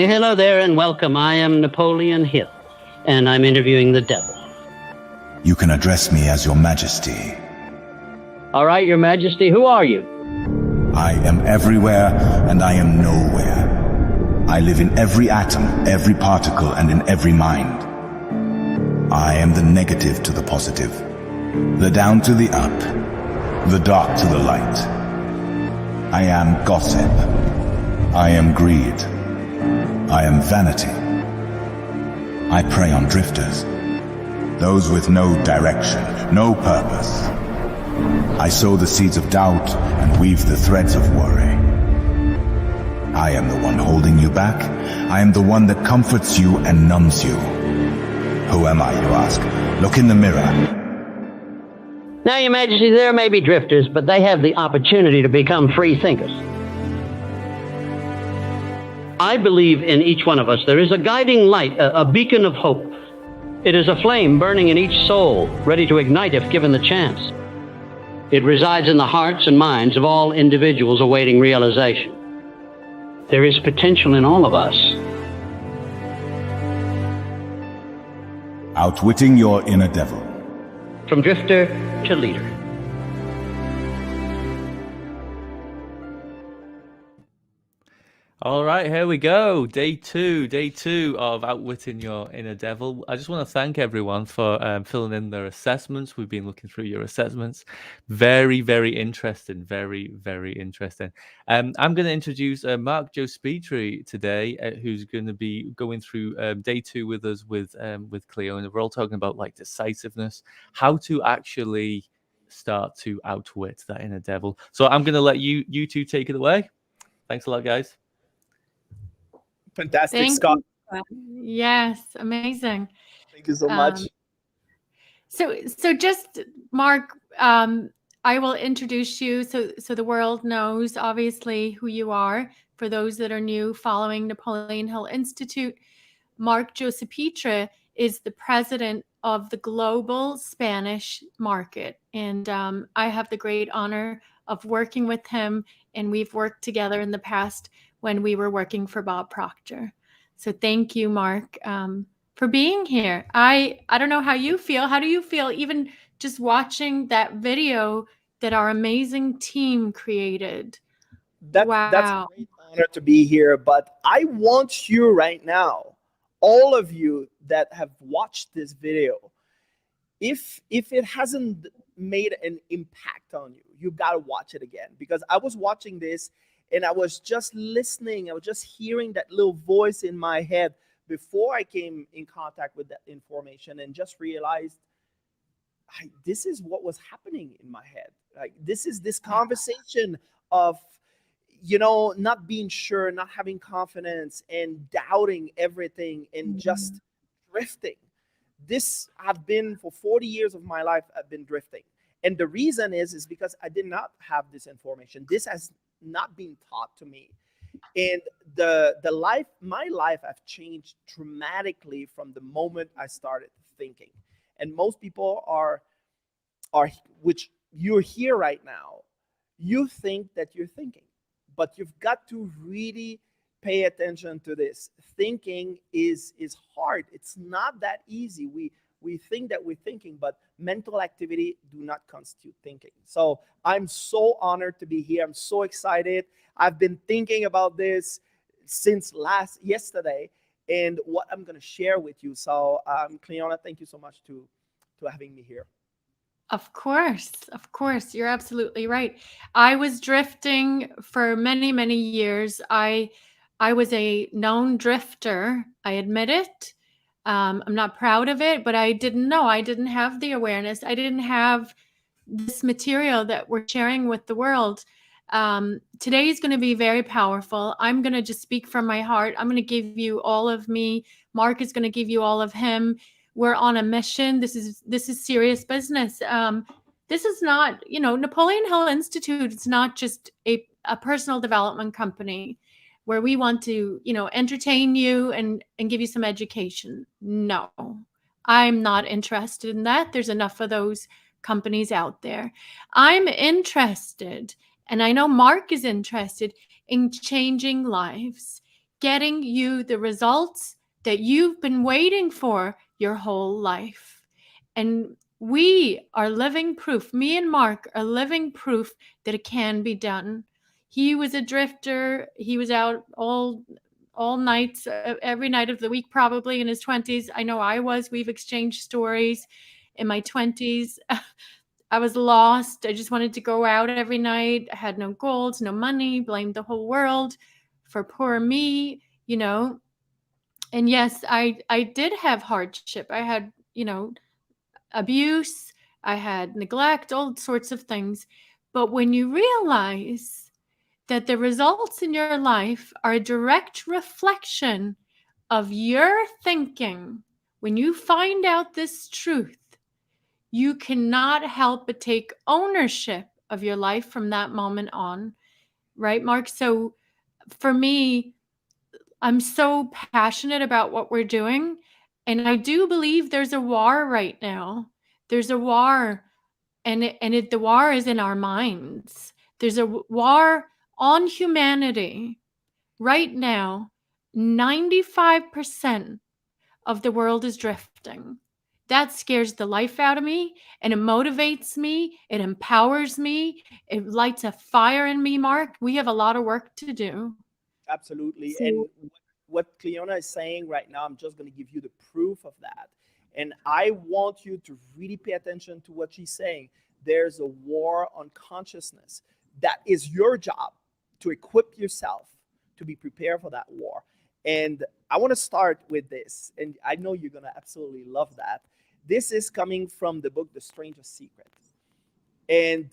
Hello there and welcome. I am Napoleon Hill, and I'm interviewing the devil. You can address me as Your Majesty. All right, Your Majesty, who are you? I am everywhere and I am nowhere. I live in every atom, every particle, and in every mind. I am the negative to the positive, the down to the up, the dark to the light. I am gossip. I am greed. I am vanity. I prey on drifters, those with no direction, no purpose. I sow the seeds of doubt and weave the threads of worry. I am the one holding you back. I am the one that comforts you and numbs you. Who am I, you ask? Look in the mirror. Now, Your Majesty, there may be drifters, but they have the opportunity to become free thinkers. I believe in each one of us there is a guiding light, a beacon of hope. It is a flame burning in each soul, ready to ignite if given the chance. It resides in the hearts and minds of all individuals awaiting realization. There is potential in all of us. Outwitting your inner devil. From drifter to leader. All right, here we go. Day two of Outwitting Your Inner Devil. I just want to thank everyone for filling in their assessments. We've been looking through your assessments. Very, very interesting. Very, very interesting. I'm going to introduce Mark Jospitri today, who's going to be going through day two with us with Cleo, and we're all talking about like decisiveness, how to actually start to outwit that inner devil. So I'm going to let you two take it away. Thanks a lot, guys. Fantastic, Thank Scott. you. Yes, amazing. Thank you so much. So just Mark, I will introduce you so the world knows obviously who you are. For those that are new following Napoleon Hill Institute, Mark Jospitri is the president of the global Spanish market, and I have the great honor of working with him, and we've worked together in the past when we were working for Bob Proctor. So thank you, Mark, for being here. I don't know how you feel. How do you feel even just watching that video that our amazing team created? Wow. That's a great honor to be here. But I want you right now, all of you that have watched this video, if it hasn't made an impact on you, you've got to watch it again. Because I was watching this and I was just listening. I was just hearing that little voice in my head before I came in contact with that information, and just realized this is what was happening in my head. Like this is this conversation of, not being sure, not having confidence, and doubting everything, and just drifting. This I've been for 40 years of my life. I've been drifting, and the reason is because I did not have this information. This has not been taught to me, and my life have changed dramatically from the moment I started thinking. And most people are which you're here right now, you think that you're thinking, but you've got to really pay attention to this. Thinking is hard. It's not that easy. We think that we're thinking, but mental activity do not constitute thinking. So I'm so honored to be here. I'm so excited. I've been thinking about this since yesterday, and what I'm going to share with you. So, Cleona, thank you so much to having me here. Of course. You're absolutely right. I was drifting for many, many years. I was a known drifter. I admit it. I'm not proud of it, but I didn't know. I didn't have the awareness. I didn't have this material that we're sharing with the world. Today is going to be very powerful. I'm going to just speak from my heart. I'm going to give you all of me. Mark is going to give you all of him. We're on a mission. This is serious business. This is not, Napoleon Hill Institute. It's not just a personal development company where we want to, entertain you and give you some education. No, I'm not interested in that. There's enough of those companies out there. I'm interested, and I know Mark is interested in changing lives, getting you the results that you've been waiting for your whole life. And we are living proof. Me and Mark are living proof that it can be done. He was a drifter. He was out all nights, every night of the week, probably in his 20s. I know I was. We've exchanged stories in my 20s. I was lost. I just wanted to go out every night. I had no goals, no money, blamed the whole world for poor me, you know. And yes, I did have hardship. I had, you know, abuse, I had neglect, all sorts of things. But when you realize that the results in your life are a direct reflection of your thinking, when you find out this truth, you cannot help but take ownership of your life from that moment on. Right, Mark? So for me, I'm so passionate about what we're doing. And I do believe there's a war right now. There's a war, and the war is in our minds. There's a war on humanity right now. 95% of the world is drifting. That scares the life out of me, and it motivates me. It empowers me. It lights a fire in me, Mark. We have a lot of work to do. Absolutely. So- And what Cleona is saying right now, I'm just going to give you the proof of that. And I want you to really pay attention to what she's saying. There's a war on consciousness. That is your job, to equip yourself to be prepared for that war. And I want to start with this, and I know you're going to absolutely love that. This is coming from the book The Strangest Secret. And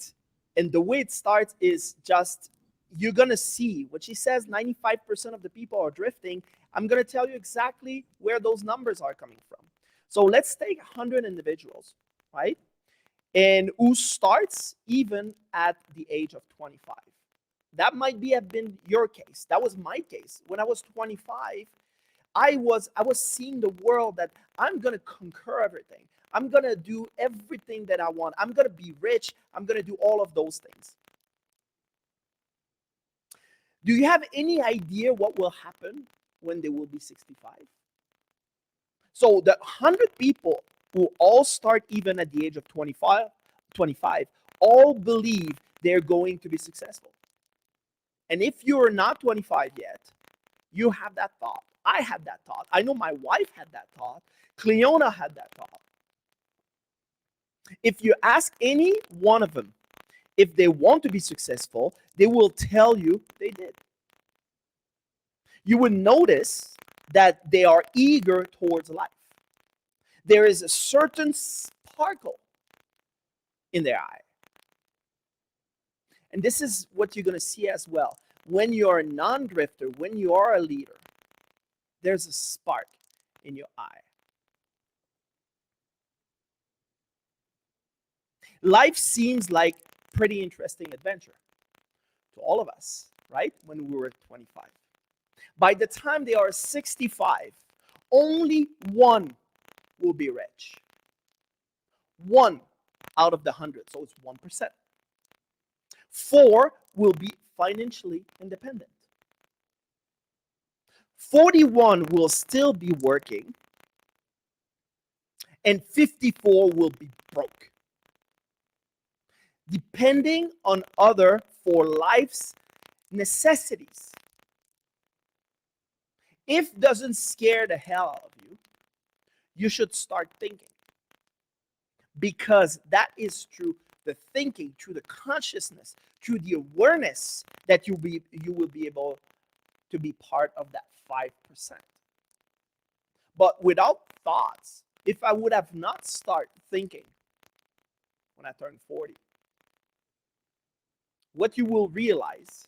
the way it starts is just, you're going to see what she says. 95% of the people are drifting. I'm going to tell you exactly where those numbers are coming from. So let's take 100 individuals, right? And who starts even at the age of 25. That might have been your case. That was my case. When I was 25, I was seeing the world that I'm going to conquer everything. I'm going to do everything that I want. I'm going to be rich. I'm going to do all of those things. Do you have any idea what will happen when they will be 65? So the 100 people who all start even at the age of 25 all believe they're going to be successful. And if you're not 25 yet, you have that thought. I had that thought. I know my wife had that thought. Cleona had that thought. If you ask any one of them if they want to be successful, they will tell you they did. You would notice that they are eager towards life. There is a certain sparkle in their eye. And this is what you're going to see as well. When you're a non-drifter, when you are a leader, there's a spark in your eye. Life seems like pretty interesting adventure to all of us, right? When we were 25. By the time they are 65, only one will be rich. 1 out of the 100, so it's 1%. 4 will be financially independent. 41 will still be working, and 54 will be broke, depending on other for life's necessities. If doesn't scare the hell out of you, you should start thinking, because that is through the thinking, through the consciousness, through the awareness that you will be able to be part of that 5%. But without thoughts, if I would have not started thinking when I turned 40, what you will realize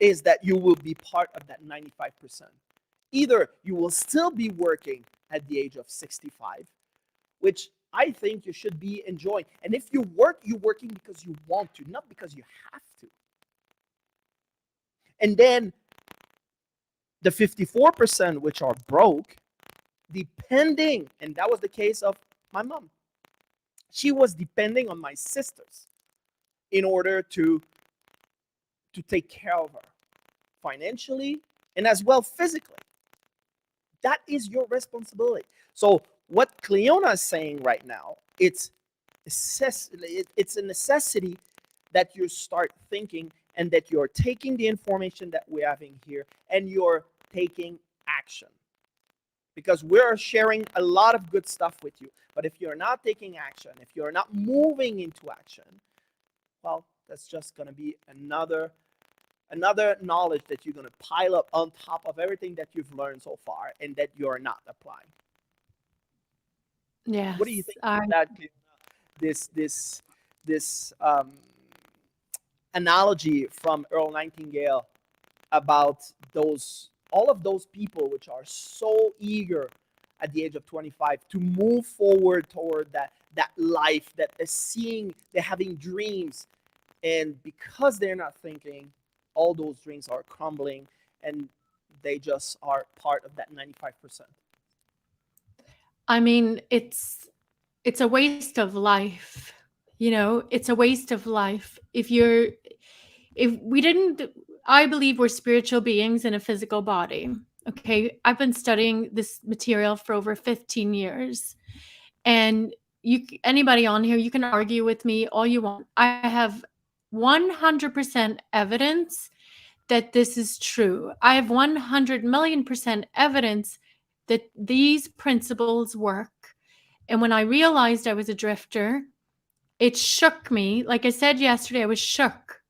is that you will be part of that 95%. Either you will still be working at the age of 65, which I think you should be enjoying. And if you work, you're working because you want to, not because you have to. And then the 54%, which are broke, depending, and that was the case of my mom. She was depending on my sisters in order to take care of her financially, and as well physically. That is your responsibility. So what Cleona is saying right now, it's a necessity that you start thinking, and that you're taking the information that we're having here and you're taking action. Because we're sharing a lot of good stuff with you. But if you're not taking action, if you're not moving into action, well, that's just going to be another knowledge that you're going to pile up on top of everything that you've learned so far and that you're not applying. Yes. What do you think about that? This analogy from Earl Nightingale about all of those people which are so eager at the age of 25 to move forward toward that life, that they're having dreams, and because they're not thinking, all those dreams are crumbling, and they just are part of that 95%. I mean, it's a waste of life. It's a waste of life. I believe we're spiritual beings in a physical body. Okay. I've been studying this material for over 15 years. And anybody on here, you can argue with me all you want. I have 100% evidence that this is true. I have 100 million% evidence that these principles work. And when I realized I was a drifter, it shook me. Like I said yesterday, I was shook.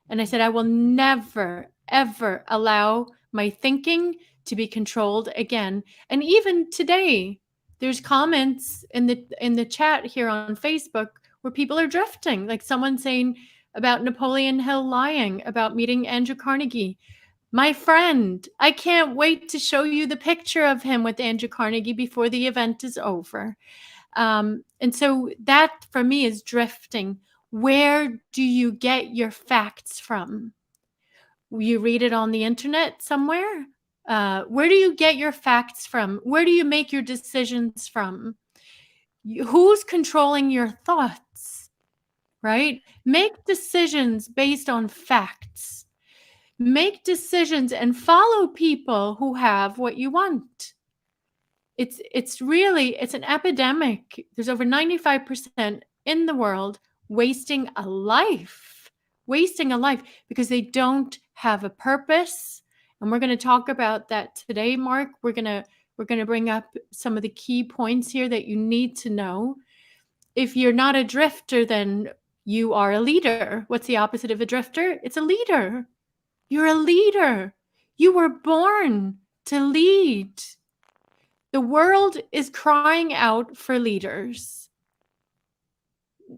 And I said, I will never, ever allow my thinking to be controlled again. And even today, there's comments in the chat here on Facebook where people are drifting. Like someone saying about Napoleon Hill lying, about meeting Andrew Carnegie. My friend, I can't wait to show you the picture of him with Andrew Carnegie before the event is over. And so that for me is drifting. Where do you get your facts from? You read it on the internet somewhere? Where do you get your facts from? Where do you make your decisions from? Who's controlling your thoughts, right? Make decisions based on facts. Make decisions and follow people who have what you want. It's an epidemic. There's over 95% in the world wasting a life because they don't have a purpose. And we're going to talk about that today, Mark. We're going to bring up some of the key points here that you need to know. If you're not a drifter, then you are a leader. What's the opposite of a drifter? It's a leader. You're a leader. You were born to lead. The world is crying out for leaders.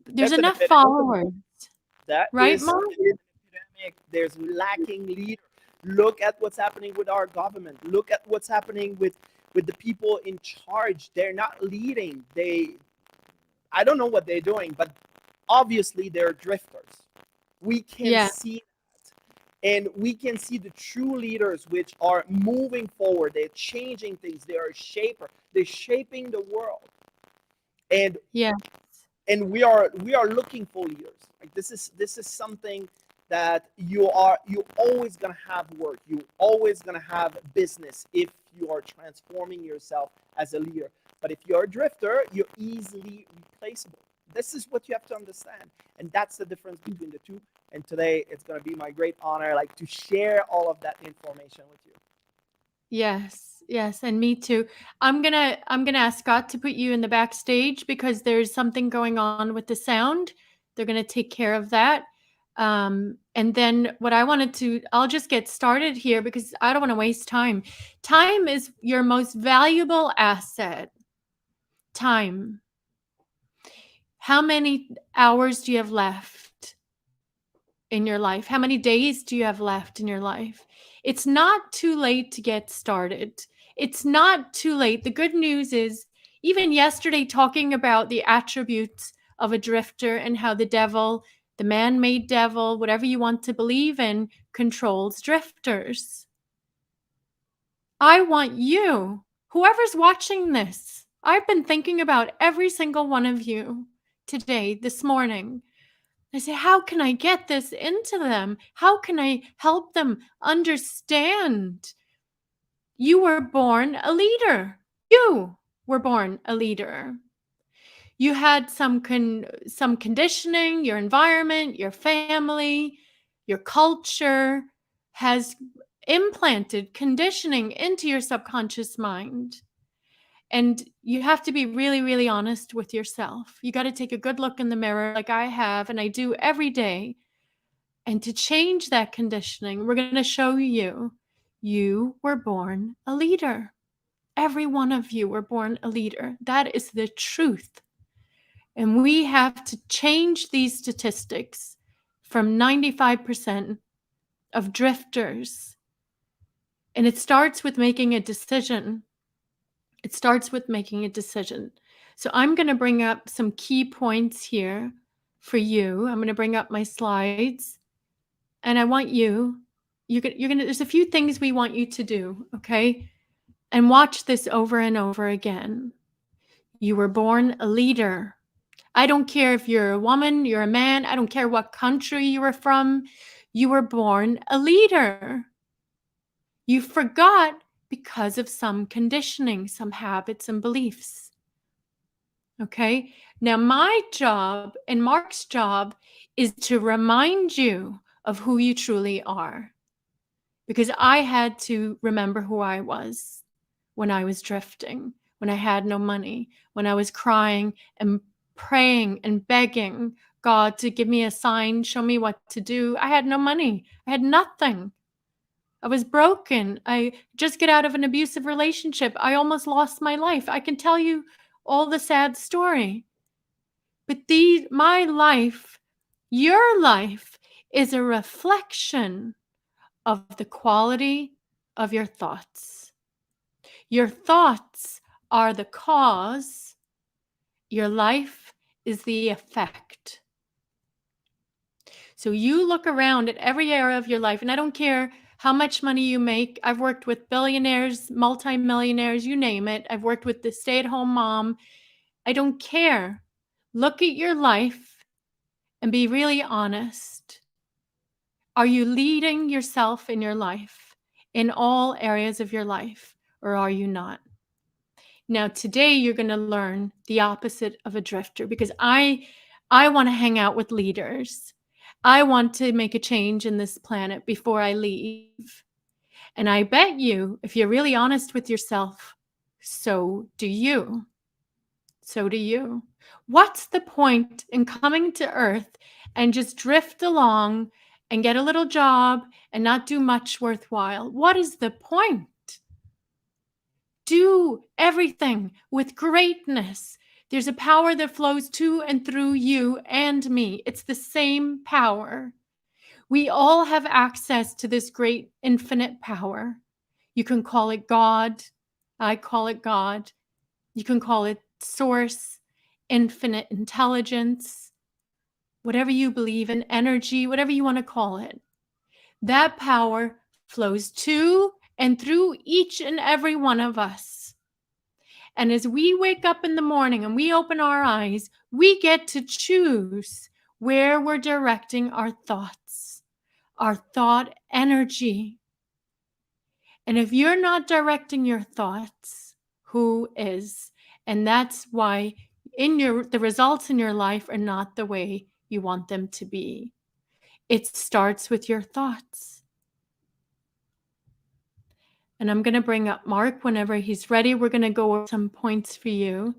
There's enough followers. Right, Mom? There's lacking leaders. Look at what's happening with our government. Look at what's happening with the people in charge. They're not leading. I don't know what they're doing, but obviously they're drifters. We can see that. And we can see the true leaders which are moving forward. They're changing things. They are a shaper. They're shaping the world. And we are looking for leaders. Like this is something that you always gonna have work. You always gonna have business if you are transforming yourself as a leader. But if you're a drifter, you're easily replaceable. This is what you have to understand. And that's the difference between the two. And today it's going to be my great honor to share all of that information with you. Yes, and me too. I'm gonna ask Scott to put you in the backstage because there's something going on with the sound. They're gonna take care of that. And then I'll just get started here because I don't want to waste time. Time is your most valuable asset. Time. How many hours do you have left in your life? How many days do you have left in your life? It's not too late to get started. It's not too late. The good news is, even yesterday, talking about the attributes of a drifter and how the devil, the man-made devil, whatever you want to believe in, controls drifters. I want you, whoever's watching this, I've been thinking about every single one of you today, this morning. I say, how can I get this into them? How can I help them understand? You were born a leader. You were born a leader. You had some conditioning, your environment, your family, your culture has implanted conditioning into your subconscious mind. And you have to be really, really honest with yourself. You got to take a good look in the mirror, like I have, and I do every day. And to change that conditioning, we're going to show you, you were born a leader. Every one of you were born a leader. That is the truth. And we have to change these statistics from 95% of drifters. And it starts with making a decision. It starts with making a decision. So I'm going to bring up some key points here for you. I'm going to bring up my slides. And I want you're going to, there's a few things we want you to do, okay? And watch this over and over again. You were born a leader. I don't care if you're a woman, you're a man, I don't care what country you were from. You were born a leader. You forgot because of some conditioning, some habits and beliefs. Okay? Now, my job and Mark's job is to remind you of who you truly are. Because I had to remember who I was when I was drifting, when I had no money, when I was crying and praying and begging God to give me a sign, show me what to do. I had no money. I had nothing. I was broken. I just get out of an abusive relationship. I almost lost my life. I can tell you all the sad story. But my life, your life, is a reflection of the quality of your thoughts. Your thoughts are the cause. Your life is the effect. So you look around at every area of your life, and I don't care how much money you make. I've worked with billionaires, multimillionaires, you name it. I've worked with the stay-at-home mom. I don't care. Look at your life and be really honest. Are you leading yourself in your life, in all areas of your life, or are you not? Now, today you're going to learn the opposite of a drifter, because I want to hang out with leaders. I want to make a change in this planet before I leave. And I bet you, if you're really honest with yourself, so do you. So do you. What's the point in coming to Earth and just drift along and get a little job and not do much worthwhile? What is the point? Do everything with greatness. There's a power that flows to and through you and me. It's the same power. We all have access to this great infinite power. You can call it God. I call it God. You can call it source, infinite intelligence, whatever you believe in, energy, whatever you want to call it. That power flows to and through each and every one of us. And as we wake up in the morning and we open our eyes, we get to choose where we're directing our thoughts, our thought energy. And if you're not directing your thoughts, who is? And that's why the results in your life are not the way you want them to be. It starts with your thoughts. And I'm going to bring up Mark whenever he's ready. We're going to go over some points for you.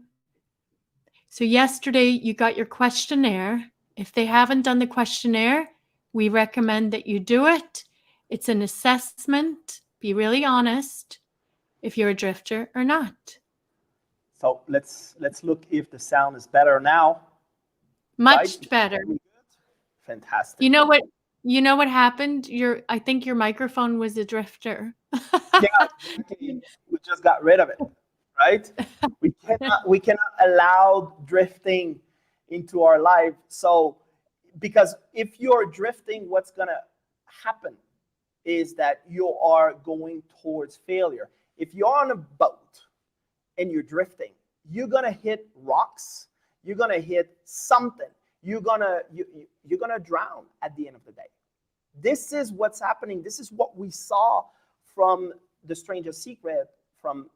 So yesterday you got your questionnaire. If they haven't done the questionnaire, we recommend that you do it. It's an assessment. Be really honest if you're a drifter or not. So let's look if the sound is better now. Much Right? better. Fantastic. You know what happened? I think your microphone was a drifter. Yeah, we just got rid of it, right? We cannot allow drifting into our life. So, because if you're drifting, what's gonna happen is that you are going towards failure. If you're on a boat and you're drifting, you're gonna hit rocks, you're gonna hit something, you're gonna drown at the end of the day. This is what's happening. This is what we saw from The Strangest Secret, from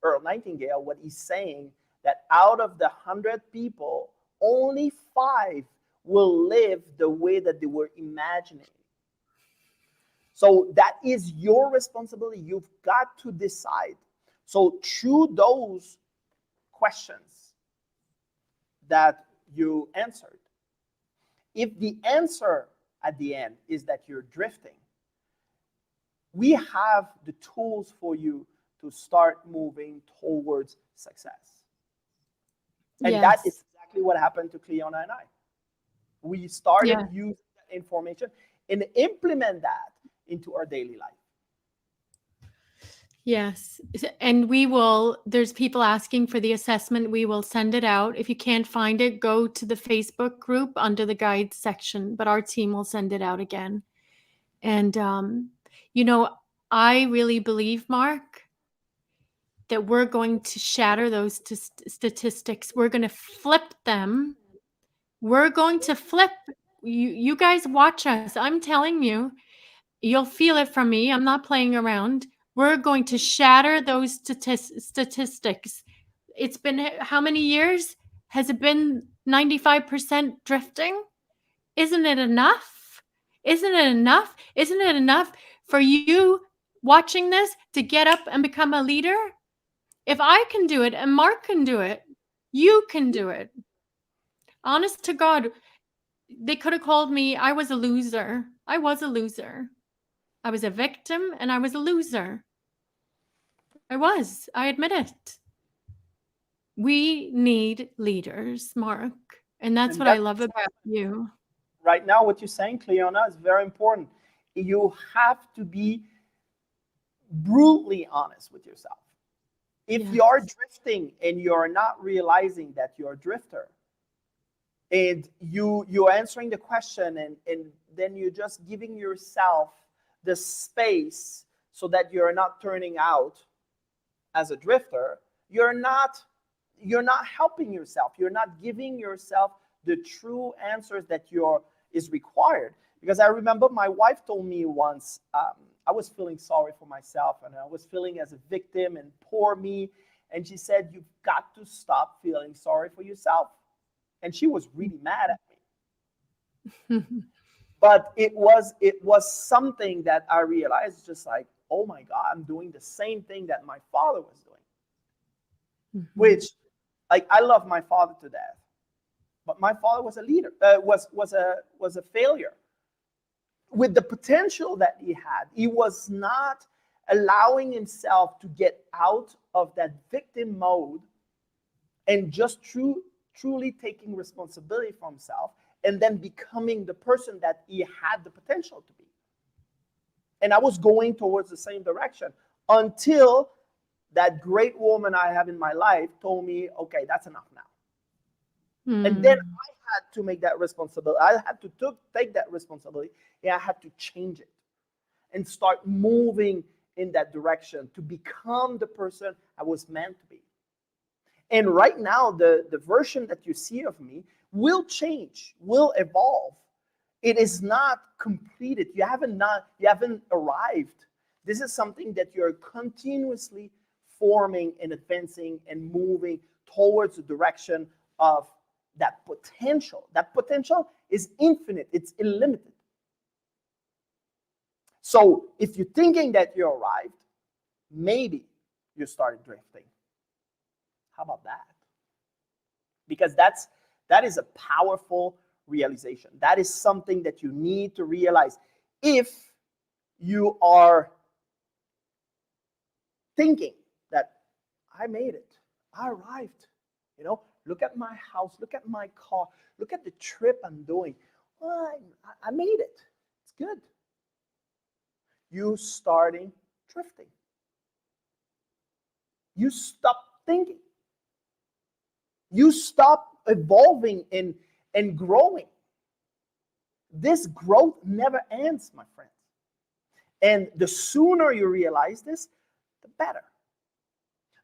Earl Nightingale, what he's saying, that out of the 100 people, only 5 will live the way that they were imagining. So that is your responsibility. You've got to decide. So through those questions that you answered, if the answer at the end is that you're drifting, we have the tools for you to start moving towards success. And that is exactly what happened to Cleona and I. We started using that information and implement that into our daily life. Yes. And we will, there's people asking for the assessment. We will send it out. If you can't find it, go to the Facebook group under the guides section, but our team will send it out again. And, you know, I really believe, Mark, that we're going to shatter those statistics. We're going to flip them. We're going to flip. You guys watch us. I'm telling you, you'll feel it from me. I'm not playing around. We're going to shatter those statistics. It's been how many years? Has it been 95% drifting? Isn't it enough? Isn't it enough? Isn't it enough for you watching this to get up and become a leader? If I can do it and Mark can do it, you can do it. Honest to God, they could have called me, I was a loser. I was a loser. I was a victim and I was a loser. I admit it. We need leaders, Mark. And that's what I love about you. Right now, what you're saying, Cleona, is very important. You have to be brutally honest with yourself. If you're drifting and you're not realizing that you're a drifter, and you're answering the question and then you're just giving yourself the space so that you're not turning out as a drifter, you're not helping yourself. You're not giving yourself the true answers that is required. Because I remember my wife told me once, I was feeling sorry for myself and I was feeling as a victim and poor me. And she said, you've got to stop feeling sorry for yourself. And she was really mad at me. But it was something that I realized, just like, oh my God, I'm doing the same thing that my father was doing. Which, like, I love my father to death. But my father was a leader, was a failure. With the potential that he had, he was not allowing himself to get out of that victim mode and just truly taking responsibility for himself and then becoming the person that he had the potential to be. And I was going towards the same direction until that great woman I have in my life told me, okay, that's enough now. And then I had to make that responsibility. I had to take that responsibility and I had to change it and start moving in that direction to become the person I was meant to be. And right now, the version that you see of me will change, will evolve. It is not completed. You haven't arrived. This is something that you're continuously forming and advancing and moving towards the direction of that potential. That potential is infinite. It's unlimited. So if you're thinking that you arrived, maybe you started drifting. How about that? Because that is a powerful realization. That is something that you need to realize. If you are thinking that I made it, I arrived, look at my house, look at my car, look at the trip I'm doing. Well, I made it. It's good. You starting drifting. You stop thinking. You stop evolving and growing. This growth never ends, my friends. And the sooner you realize this, the better.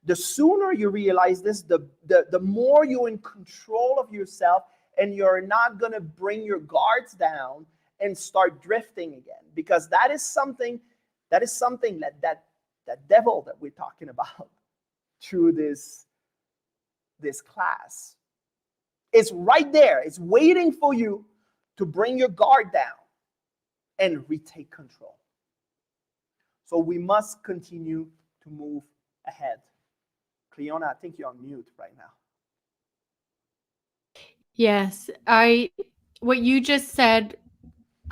The sooner you realize this, the more you're in control of yourself and you're not going to bring your guards down and start drifting again, because that is something that devil that we're talking about through this class is right there. It's waiting for you to bring your guard down and retake control. So we must continue to move ahead. Cleona, I think you're on mute right now. Yes, what you just said,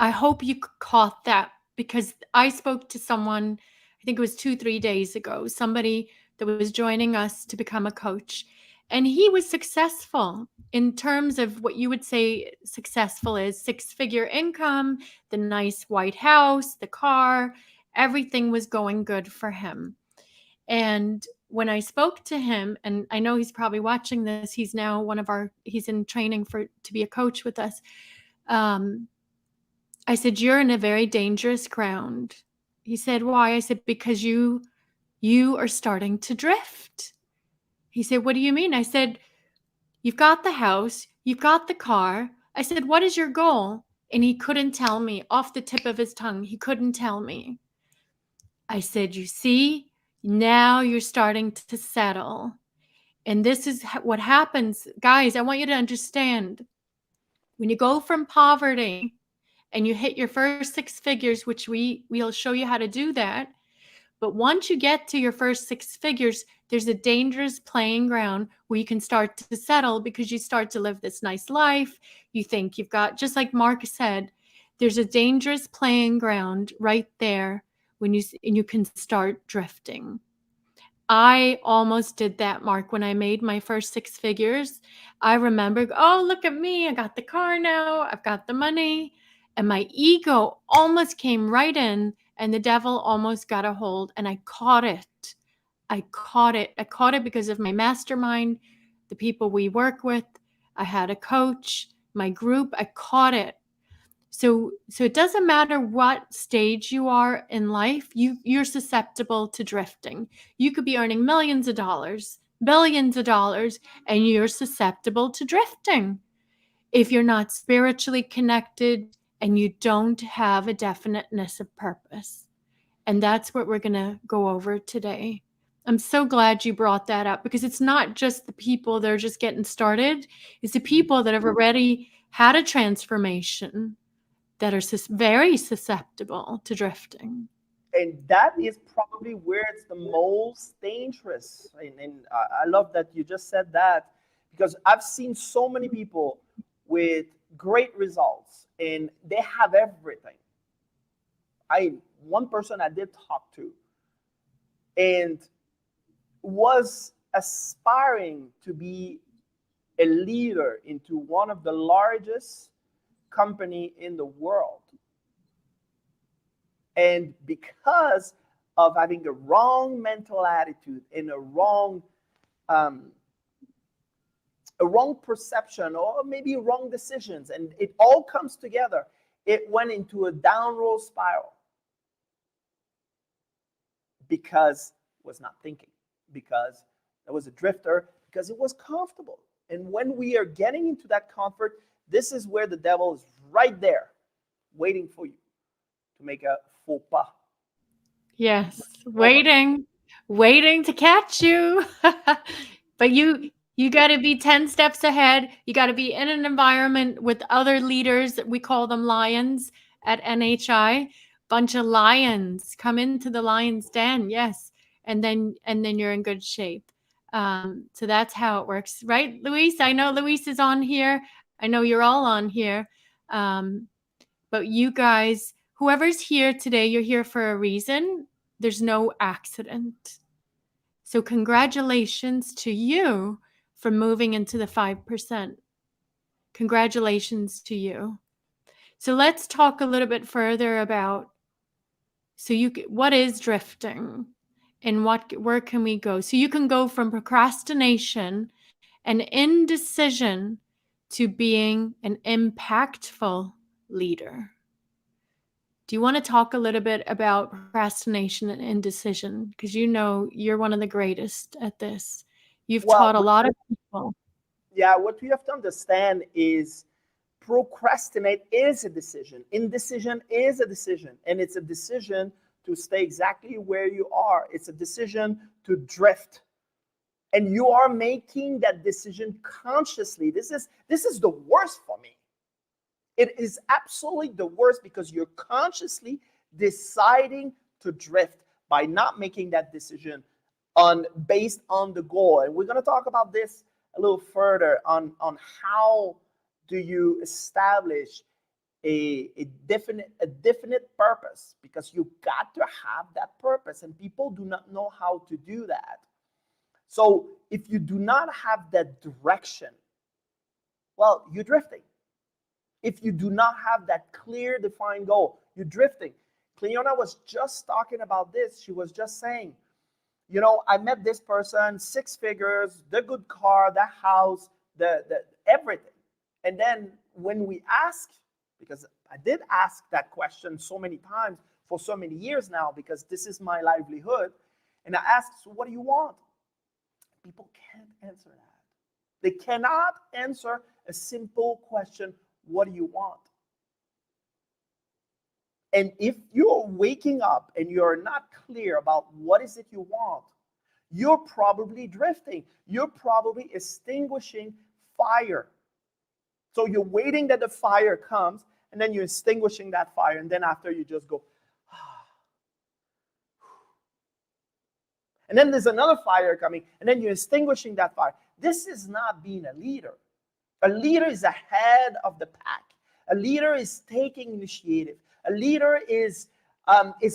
I hope you caught that, because I spoke to someone, I think it was 2-3 days ago, somebody that was joining us to become a coach, and he was successful in terms of what you would say successful is: 6-figure income, the nice white house, the car, everything was going good for him. And when I spoke to him, and I know he's probably watching this, he's now he's in training to be a coach with us. I said, "You're in a very dangerous ground." He said, "Why?" I said, "Because you are starting to drift." He said, "What do you mean?" I said, "You've got the house, you've got the car." I said, "What is your goal?" And he couldn't tell me. Off the tip of his tongue, he couldn't tell me. I said, "You see, now you're starting to settle." And this is what happens. Guys, I want you to understand, when you go from poverty and you hit your first 6 figures, which we'll show you how to do that. But once you get to your first 6 figures, there's a dangerous playing ground where you can start to settle, because you start to live this nice life. You think you've got, just like Mark said, there's a dangerous playing ground right there and you can start drifting. I almost did that, Mark, when I made my first 6 figures. I remember, oh, look at me. I got the car now. I've got the money. And my ego almost came right in, and the devil almost got a hold, and I caught it. I caught it because of my mastermind, the people we work with. I had a coach, my group. I caught it. So it doesn't matter what stage you are in life, you're susceptible to drifting. You could be earning millions of dollars, billions of dollars, and you're susceptible to drifting if you're not spiritually connected and you don't have a definiteness of purpose. And that's what we're going to go over today. I'm so glad you brought that up, because it's not just the people that are just getting started. It's the people that have already had a transformation that are very susceptible to drifting. And that is probably where it's the most dangerous. And I love that you just said that, because I've seen so many people with great results and they have everything. One person I did talk to and was aspiring to be a leader into one of the largest company in the world, and because of having a wrong mental attitude and a wrong perception, or maybe wrong decisions, and it all comes together, it went into a downward spiral because it was not thinking, because it was a drifter, because it was comfortable. And when we are getting into that comfort, this is where the devil is right there, waiting for you to make a faux pas. Yes, waiting to catch you. But you got to be 10 steps ahead. You got to be in an environment with other leaders. We call them lions at NHI. Bunch of lions. Come into the lion's den. Yes. And then you're in good shape. So that's how it works, right, Luis? I know Luis is on here. I know you're all on here. But you guys, whoever's here today, you're here for a reason. There's no accident. So congratulations to you for moving into the 5%. Congratulations to you. So let's talk a little bit further about, what is drifting and where can we go? So you can go from procrastination and indecision to being an impactful leader. Do you want to talk a little bit about procrastination and indecision? Because you're one of the greatest at this. You've taught a lot of people. Yeah, what we have to understand is procrastinate is a decision. Indecision is a decision. And it's a decision to stay exactly where you are. It's a decision to drift. And you are making that decision consciously. This is the worst for me. It is absolutely the worst because you're consciously deciding to drift by not making that decision based on the goal. And we're going to talk about this a little further on how do you establish a definite purpose, because you got to have that purpose, and people do not know how to do that. So if you do not have that direction, well, you're drifting. If you do not have that clear, defined goal, you're drifting. Cleona was just talking about this. She was just saying, you know, I met this person, 6 figures, the good car, the house, the everything. And then when we ask, because I did ask that question so many times for so many years now, because this is my livelihood, and I asked, so what do you want? People can't answer that. They cannot answer a simple question, what do you want? And if you're waking up and you're not clear about what is it you want, you're probably drifting. You're probably extinguishing fire. So you're waiting that the fire comes, and then you're extinguishing that fire, and then after you just go, ah. And then there's another fire coming, and then you're extinguishing that fire. This is not being a leader. A leader is ahead of the pack. A leader is taking initiative. A leader is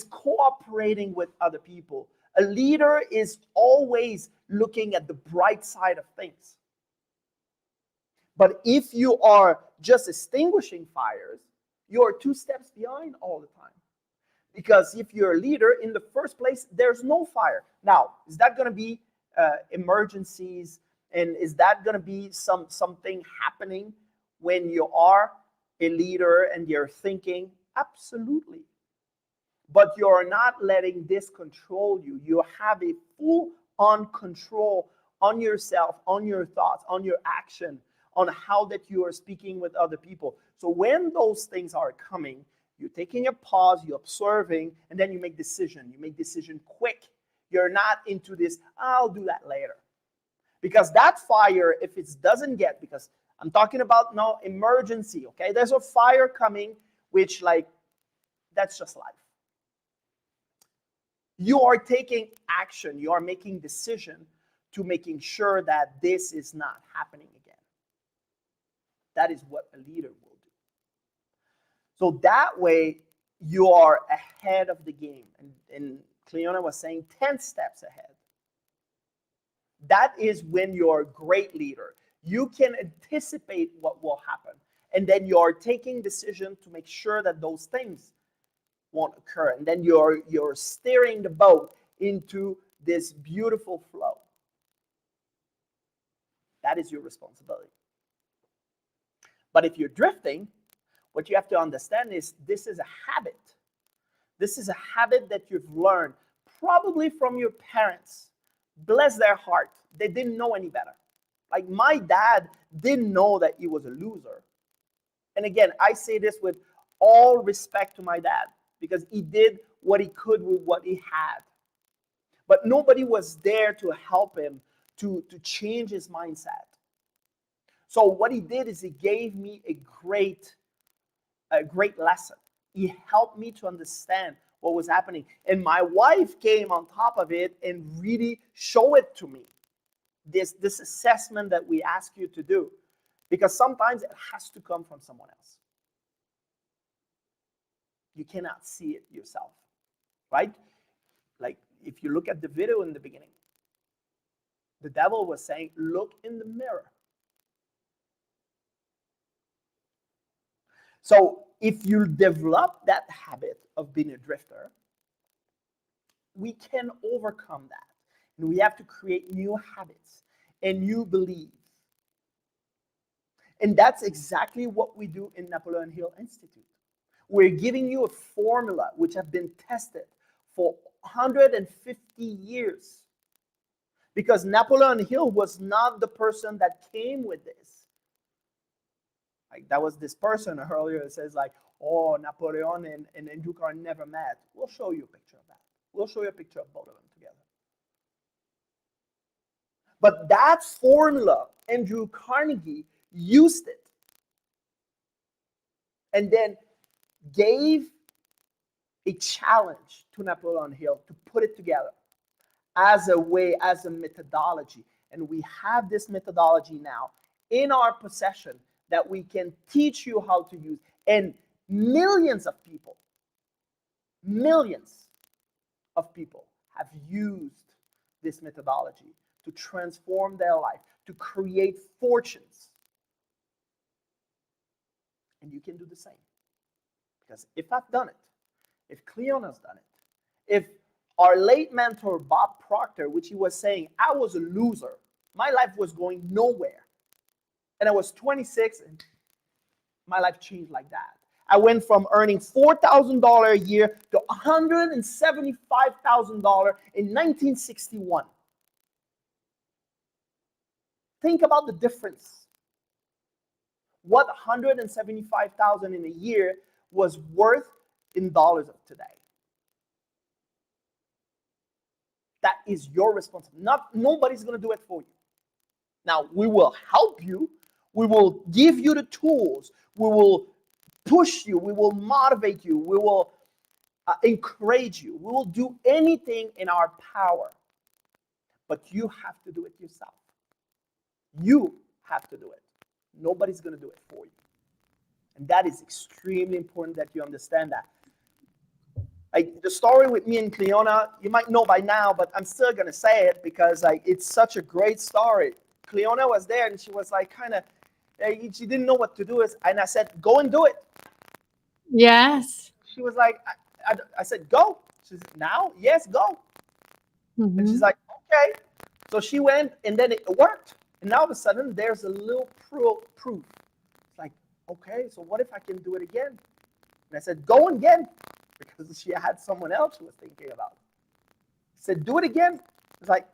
cooperating with other people. A leader is always looking at the bright side of things. But if you are just extinguishing fires, you are 2 steps behind all the time. Because if you're a leader, in the first place, there's no fire. Now, is that going to be emergencies? And is that going to be something happening when you are a leader and you're thinking? Absolutely. But you're not letting this control you. You have a full-on control on yourself, on your thoughts, on your action, on how that you are speaking with other people. So when those things are coming, you're taking a pause, you're observing, and then you make decision. You make decision quick. You're not into this, I'll do that later. Because that fire, if it doesn't get, because I'm talking about no emergency, okay? There's a fire coming, which that's just life. You are taking action. You are making decision to making sure that this is not happening again. That is what a leader will do. So that way, you are ahead of the game. And Cleona was saying 10 steps ahead. That is when you're a great leader. You can anticipate what will happen. And then you're taking decision to make sure that those things won't occur. And then you're steering the boat into this beautiful flow. That is your responsibility. But if you're drifting, what you have to understand is this is a habit. This is a habit that you've learned probably from your parents. Bless their heart. They didn't know any better. Like my dad didn't know that he was a loser. And again, I say this with all respect to my dad because he did what he could with what he had. But nobody was there to help him to change his mindset. So what he did is he gave me a great lesson. He helped me to understand what was happening. And my wife came on top of it and really showed it to me. This assessment that we ask you to do. Because sometimes it has to come from someone else. You cannot see it yourself. Right? Like if you look at the video in the beginning, the devil was saying, look in the mirror. So if you develop that habit of being a drifter, we can overcome that. And we have to create new habits and new beliefs. And that's exactly what we do in Napoleon Hill Institute. We're giving you a formula which has been tested for 150 years. because Napoleon Hill was not the person that came with this. Like, that was this person earlier that says like, oh, Napoleon and Andrew Carnegie never met. We'll show you a picture of that. We'll show you a picture of both of them together. But that formula, Andrew Carnegie used it and then gave a challenge to Napoleon Hill to put it together as a way, as a methodology. And we have this methodology now in our possession that we can teach you how to use. And millions of people have used this methodology to transform their life, to create fortunes. And you can do the same. Because if I've done it, if Cleona's done it, if our late mentor Bob Proctor, which he was saying, I was a loser, my life was going nowhere, and I was 26, and my life changed like that. I went from earning $4,000 a year to $175,000 in 1961. Think about the difference. What $175,000 in a year was worth in dollars of today. That is your responsibility. Nobody's going to do it for you. Now, we will help you. We will give you the tools. We will push you. We will motivate you. We will encourage you. We will do anything in our power. But you have to do it yourself. You have to do it. Nobody's going to do it for you. And that is extremely important that you understand that. The story with me and Cleona, you might know by now, but I'm still going to say it because it's such a great story. Cleona was there and she was like she didn't know what to do. And I said, go and do it. Yes. She was like, I said, go. She said, now? Yes, go. Mm-hmm. And she's like, okay. So she went and then it worked. And now all of a sudden there's a little proof. It's like, okay, so what if I can do it again? And I said, go again. Because she had someone else who was thinking about it. I said, do it again. It's like,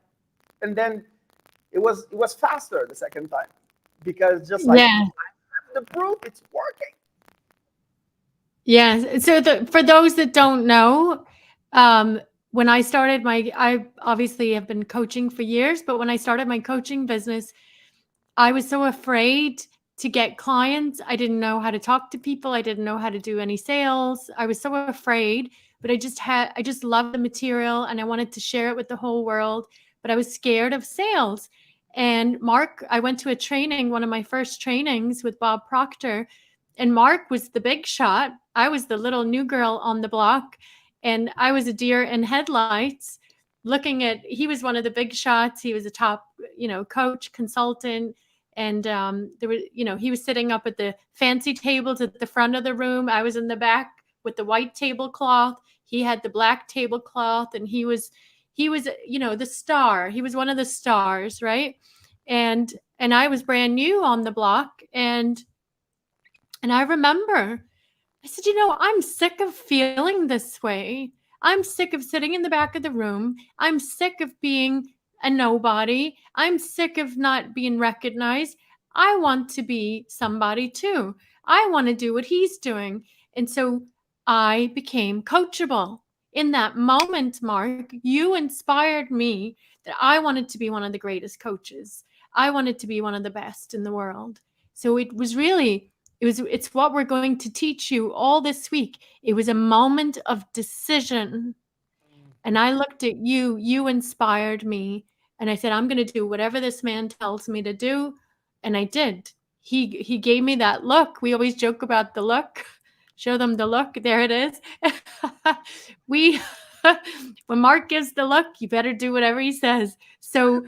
and then it was faster the second time. Because just like, I have the proof, it's working. Yes. So for those that don't know, when I started I obviously have been coaching for years, but when I started my coaching business, I was so afraid to get clients. I didn't know how to talk to people. I didn't know how to do any sales. I was so afraid, but I just loved the material and I wanted to share it with the whole world, but I was scared of sales. And Mark, I went to a training, one of my first trainings with Bob Proctor, and Mark was the big shot. I was the little new girl on the block, and I was a deer in headlights he was one of the big shots. He was a top, coach, consultant. And he was sitting up at the fancy tables at the front of the room. I was in the back with the white tablecloth. He had the black tablecloth, and he was, the star. He was one of the stars, right? And I was brand new on the block, and I remember I said, I'm sick of feeling this way. I'm sick of sitting in the back of the room. I'm sick of being a nobody. I'm sick of not being recognized. I want to be somebody too. I want to do what he's doing. And so I became coachable. In that moment, Mark, you inspired me that I wanted to be one of the greatest coaches. I wanted to be one of the best in the world. So it's what we're going to teach you all this week. It was a moment of decision. And I looked at you inspired me. And I said, I'm going to do whatever this man tells me to do. And I did. He gave me that look. We always joke about the look. Show them the look. There it is. When Mark gives the look, you better do whatever he says. So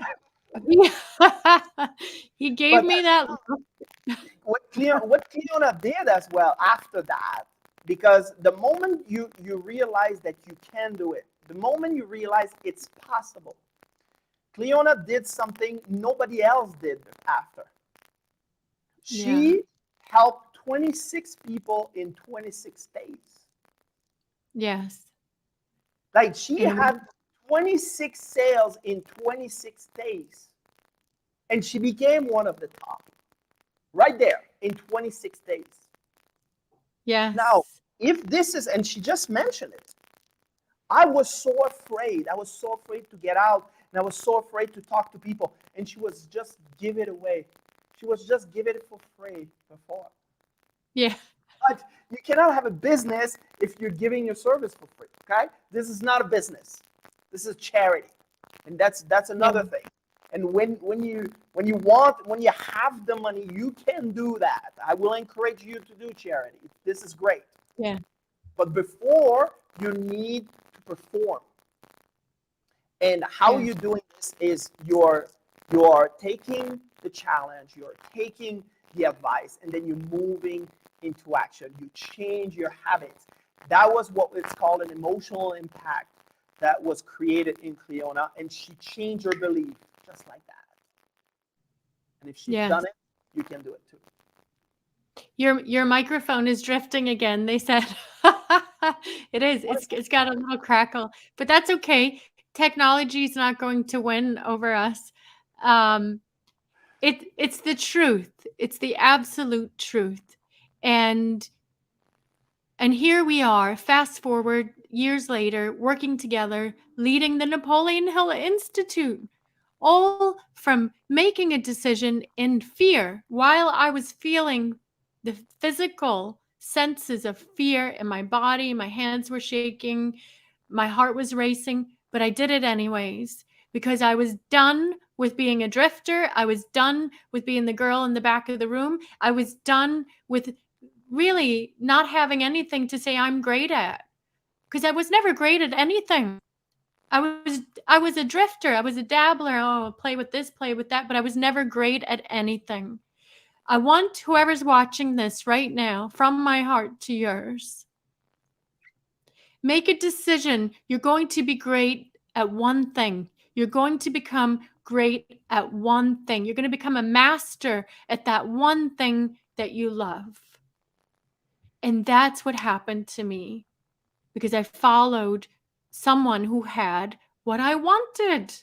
he gave me that look. What Cleona did as well after that, because the moment you realize that you can do it, the moment you realize it's possible, Cleona did something nobody else did after. She helped 26 people in 26 days. Yes. Like she had 26 sales in 26 days. And she became one of the top. Right there in 26 days. Yes. Now, if this is, and she just mentioned it, I was so afraid. I was so afraid to get out, and I was so afraid to talk to people. And she was just give it away. She was just give it for free before. Yeah. But you cannot have a business if you're giving your service for free. Okay, this is not a business. This is charity, and that's another thing. And when you have the money, you can do that. I will encourage you to do charity. This is great. Yeah. But before, you need to perform. And how you're doing this is you're taking the challenge, you're taking the advice, and then you're moving into action. You change your habits. That was what it's called an emotional impact that was created in Cleona, and she changed her belief just like that. And if she's done it, you can do it too. Your microphone is drifting again. They said it is. It's got a little crackle, but that's okay. Technology is not going to win over us. It's the truth. It's the absolute truth. And here we are, fast forward years later, working together, leading the Napoleon Hill Institute, all from making a decision in fear while I was feeling the physical senses of fear in my body. My hands were shaking, my heart was racing, but I did it anyways because I was done with being a drifter. I was done with being the girl in the back of the room. I was done with really not having anything to say I'm great at, because I was never great at anything. I was a drifter. I was a dabbler. Oh, play with this, play with that, but I was never great at anything. I want whoever's watching this right now, from my heart to yours, make a decision. You're going to be great at one thing. You're going to become great at one thing. You're going to become a master at that one thing that you love. And that's what happened to me, because I followed someone who had what I wanted.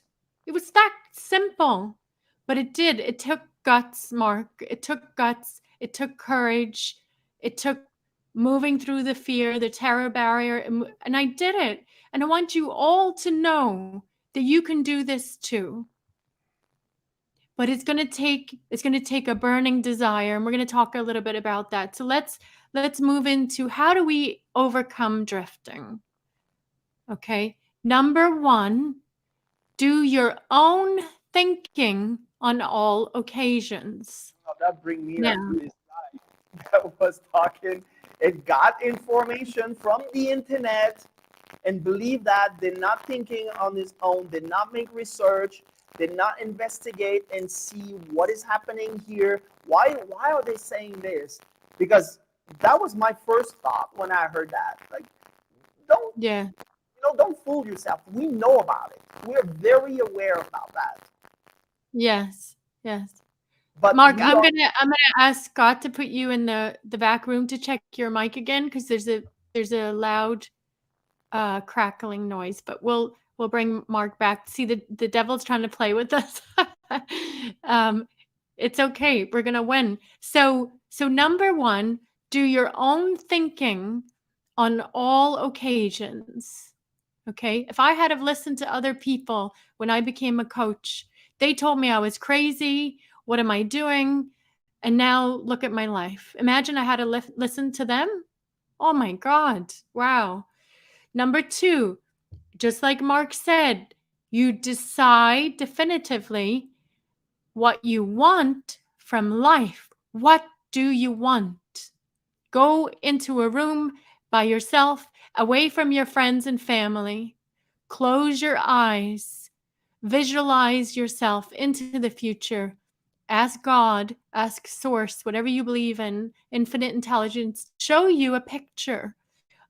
It was that simple. But it did. It took guts, Mark. It took guts. It took courage. It took moving through the fear, the terror barrier. And I did it. And I want you all to know that you can do this too. But it's going to take a burning desire, and we're going to talk a little bit about that. So let's move into how do we overcome drifting? Okay. Number 1, do your own thinking on all occasions. Oh, that brings me to this guy that was talking and got information from the internet and believed that, did not thinking on his own, did not make research, did not investigate and see what is happening here. Why are they saying this? Because that was my first thought when I heard that. Like, don't fool yourself. We know about it. We're very aware about that. Yes. But Mark, I'm gonna ask Scott to put you in the back room to check your mic again, because there's a loud crackling noise. But we'll bring Mark back. See, the devil's trying to play with us. It's okay. We're gonna win. So number 1, do your own thinking on all occasions. Okay. If I had have listened to other people when I became a coach, they told me I was crazy. What am I doing? And now look at my life. Imagine I had to listen to them. Oh my God. Wow. Number 2, just like Mark said, you decide definitively what you want from life. What do you want? Go into a room by yourself, away from your friends and family. Close your eyes. Visualize yourself into the future. Ask God, ask Source, whatever you believe in, infinite intelligence, show you a picture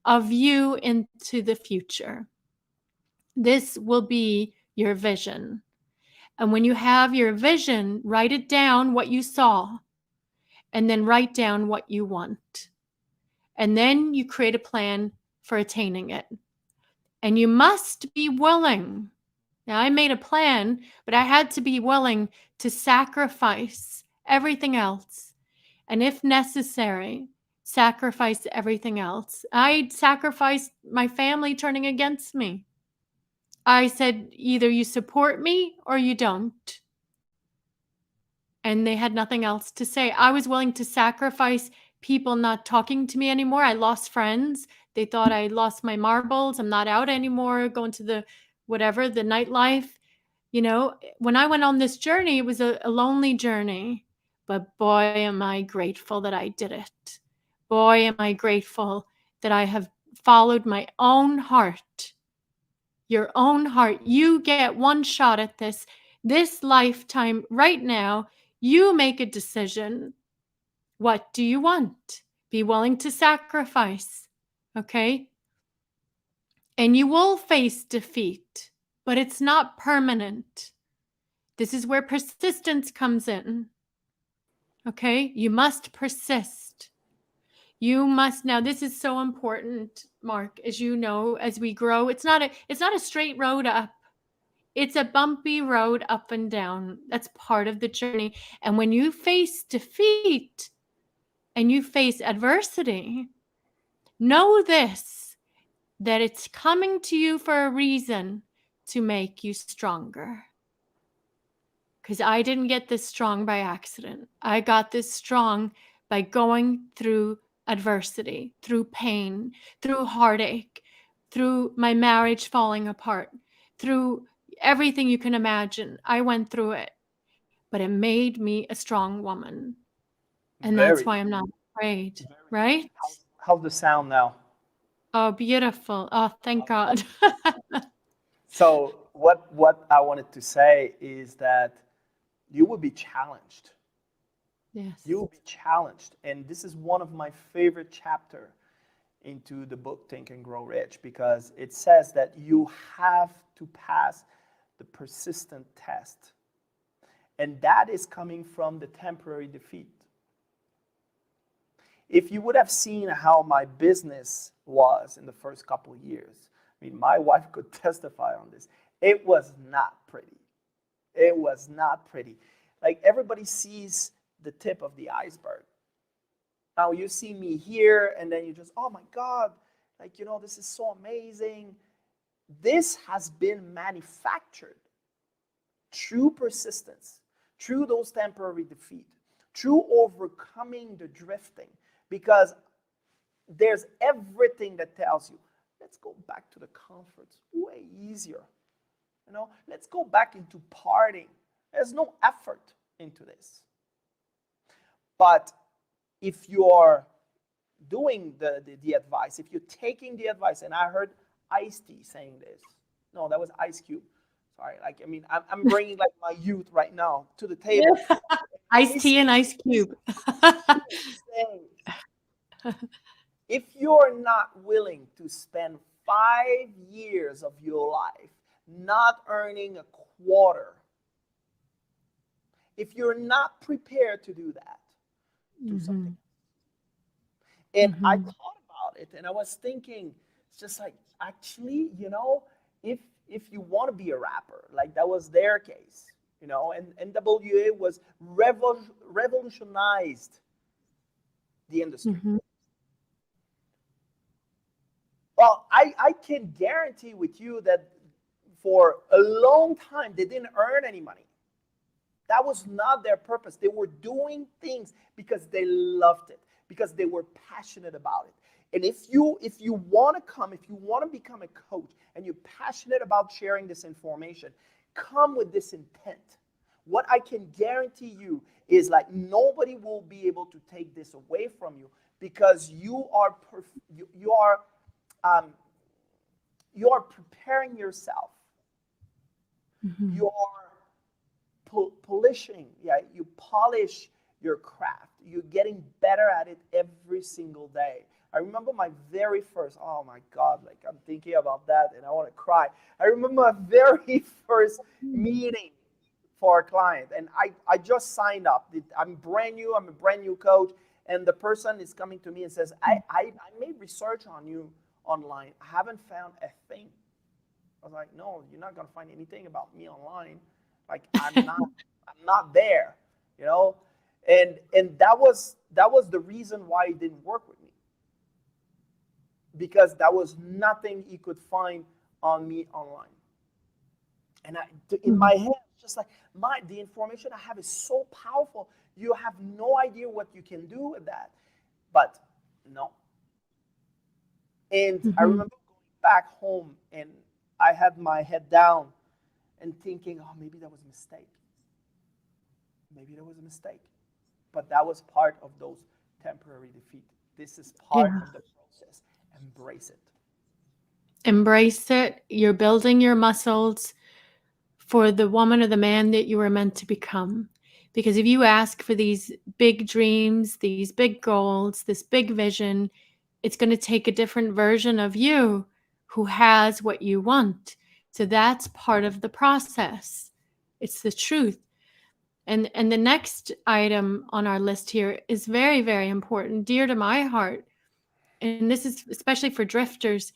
of you into the future. This will be your vision. And when you have your vision, write it down, what you saw, and then write down what you want. And then you create a plan for attaining it. And you must be willing. Now, I made a plan, but I had to be willing to sacrifice everything else. And if necessary, sacrifice everything else. I sacrificed my family turning against me. I said, either you support me or you don't. And they had nothing else to say. I was willing to sacrifice people not talking to me anymore. I lost friends. They thought I lost my marbles. I'm not out anymore, going to the whatever, the nightlife. You know, when I went on this journey, it was a lonely journey. But boy, am I grateful that I did it. Boy, am I grateful that I have followed my own heart. Your own heart. You get one shot at this lifetime right now. You make a decision. What do you want? Be willing to sacrifice. Okay? And you will face defeat, but it's not permanent. This is where persistence comes in. Okay? You must persist. You must. Now, this is so important, Mark, as you know, as we grow. It's not a straight road up. It's a bumpy road up and down. That's part of the journey. And when you face defeat and you face adversity, know this, that it's coming to you for a reason, to make you stronger. Because I didn't get this strong by accident. I got this strong by going through adversity, through pain, through heartache, through my marriage falling apart, through everything you can imagine. I went through it, but it made me a strong woman. And that's why I'm not afraid, right? How's the sound now? Oh, beautiful. Oh, thank God. So what I wanted to say is that you will be challenged. Yes. You will be challenged. And this is one of my favorite chapters into the book Think and Grow Rich, because it says that you have to pass the persistent test. And that is coming from the temporary defeat. If you would have seen how my business was in the first couple of years, I mean, my wife could testify on this. It was not pretty. It was not pretty. Like, everybody sees the tip of the iceberg. Now you see me here, and then you just, oh my God, like, you know, this is so amazing. This has been manufactured through persistence, through those temporary defeat, through overcoming the drifting, because there's everything that tells you, let's go back to the comforts, way easier. You know, let's go back into partying. There's no effort into this. But if you're doing the advice, if you're taking the advice, and I heard Ice-T saying this. No, that was Ice Cube. Sorry, like, I mean, I'm bringing like my youth right now to the table. Ice-T and Ice Cube. If you're not willing to spend 5 years of your life not earning a quarter, if you're not prepared to do that, do something. And I thought about it, and I was thinking, it's just like, actually, you know, if you want to be a rapper, like that was their case, you know, and NWA was revolutionized the industry. Well, I can guarantee with you that for a long time, they didn't earn any money. That was not their purpose. They were doing things because they loved it, because they were passionate about it. And if you want to become a coach and you're passionate about sharing this information, come with this intent. What I can guarantee you is, like, nobody will be able to take this away from you, because you are preparing yourself. You are polishing. Yeah, you polish your craft. You're getting better at it every single day. I remember my very first, oh my God, like, I'm thinking about that and I want to cry. I remember my very first meeting for a client, and I just signed up. I'm brand new. I'm a brand new coach. And the person is coming to me and says, I made research on you online. I haven't found a thing. I was like, no, you're not gonna find anything about me online. Like I'm not there, you know. And that was the reason why it didn't work with me, because that was nothing he could find on me online. And in my head, just like the information I have is so powerful. You have no idea what you can do with that. But no. And I remember going back home, and I had my head down and thinking, oh, maybe that was a mistake. Maybe that was a mistake. But that was part of those temporary defeat. This is part of the process. Embrace it. Embrace it. You're building your muscles for the woman or the man that you were meant to become. Because if you ask for these big dreams, these big goals, this big vision, it's going to take a different version of you who has what you want. So that's part of the process. It's the truth. And the next item on our list here is very, very important, dear to my heart. And this is especially for drifters.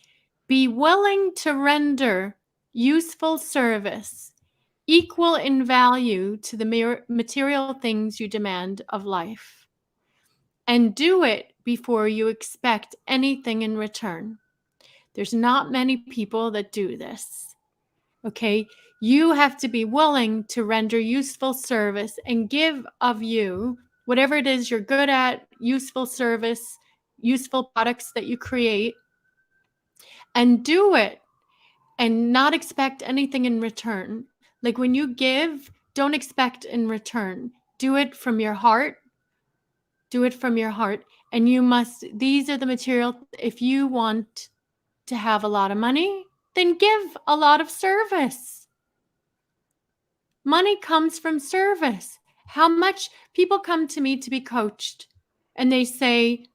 Be willing to render useful service equal in value to the material things you demand of life. And do it before you expect anything in return. There's not many people that do this. Okay? You have to be willing to render useful service and give of you whatever it is you're good at, useful service, useful products that you create, and do it and not expect anything in return. Like when you give, don't expect in return. Do it from your heart. Do it from your heart. And these are the material. If you want to have a lot of money, then give a lot of service. Money comes from service. How much people come to me to be coached and they say,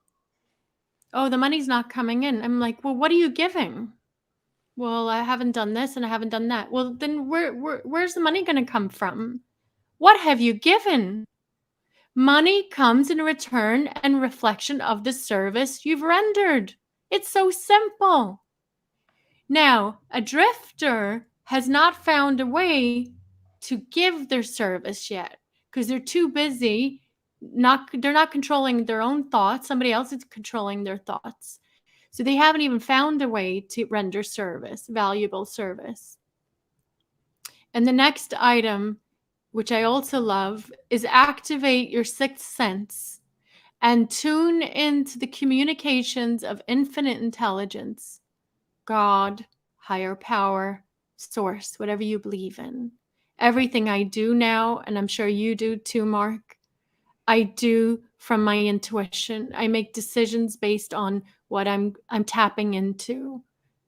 oh, the money's not coming in. I'm like, well, what are you giving? Well, I haven't done this and I haven't done that. Well, then where's the money going to come from? What have you given? Money comes in return and reflection of the service you've rendered. It's so simple. Now, a drifter has not found a way to give their service yet because they're too busy. They're not controlling their own thoughts. Somebody else is controlling their thoughts. So they haven't even found a way to render service, valuable service. And the next item, which I also love, is activate your sixth sense and tune into the communications of infinite intelligence, God, higher power, source, whatever you believe in. Everything I do now, and I'm sure you do too, Mark, I do from my intuition. I make decisions based on what I'm tapping into,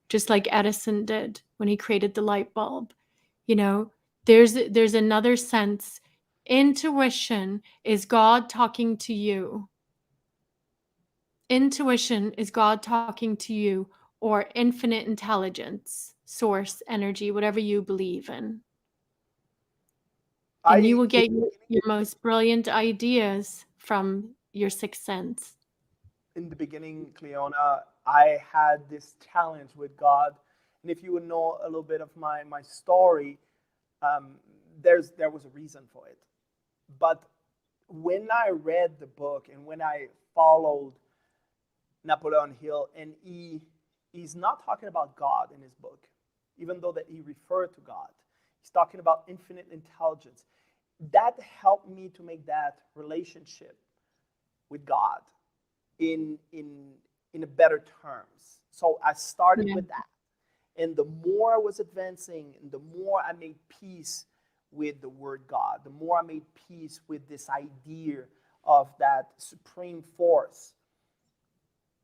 just like Edison did when he created the light bulb. You know, there's another sense. Intuition is God talking to you. Intuition is God talking to you, or infinite intelligence, source, energy, whatever you believe in. And you will get your most brilliant ideas from your sixth sense. In the beginning, Cleona, I had this challenge with God. And if you would know a little bit of my story, there was a reason for it. But when I read the book and when I followed Napoleon Hill, and he's not talking about God in his book, even though that he referred to God. He's talking about infinite intelligence. That helped me to make that relationship with God in a better terms. So I started with that. And the more I was advancing, and the more I made peace with the word God, the more I made peace with this idea of that supreme force.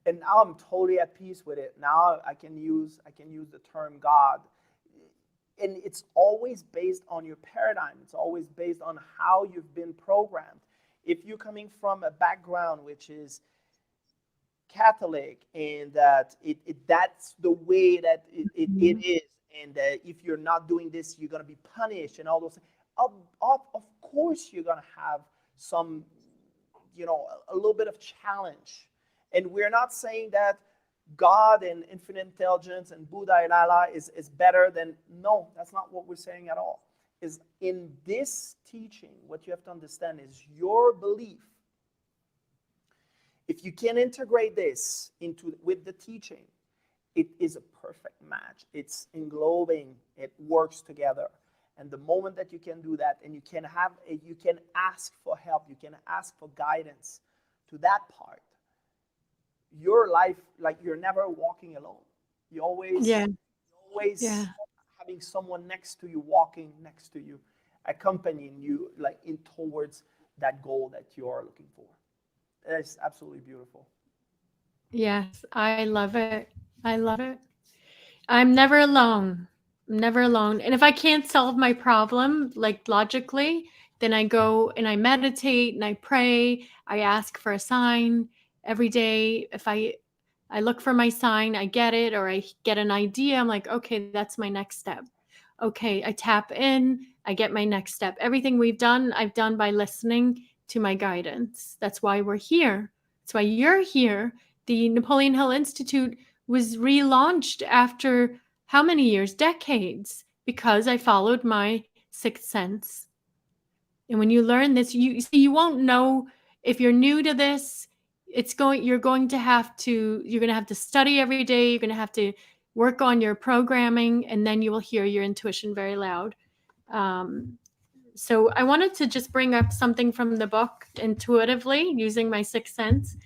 And now I'm totally at peace with it. Now I can use the term God. And it's always based on your paradigm. It's always based on how you've been programmed. If you're coming from a background which is Catholic, and that that's the way that it is, and if you're not doing this, you're going to be punished, and all those things. Of course, you're going to have some, a little bit of challenge. And we're not saying that God and infinite intelligence and Buddha and Allah is better than, no, that's not what we're saying at all. Is in this teaching, what you have to understand is your belief. If you can integrate this with the teaching, it is a perfect match. It's englobing, it works together. And the moment that you can do that, and you can ask for help, you can ask for guidance to that part, your life, like, you're never walking alone. You always having someone next to you, walking next to you, accompanying you, like, in towards that goal that you are looking for. That's absolutely beautiful. Yes, I love it. I love it. I'm never alone. I'm never alone. And if I can't solve my problem, like, logically, then I go and I meditate and I pray. I ask for a sign every day. If I look for my sign, I get it, or I get an idea. I'm like, okay, that's my next step. Okay, I tap in, I get my next step. Everything we've done, I've done by listening to my guidance. That's why we're here. That's why you're here. The Napoleon Hill Institute was relaunched after how many years? Decades, because I followed my sixth sense. And when you learn this, you won't know if you're new to this. You're going to have to study every day. You're going to have to work on your programming, and then you will hear your intuition very loud. So I wanted to just bring up something from the book intuitively using my sixth sense.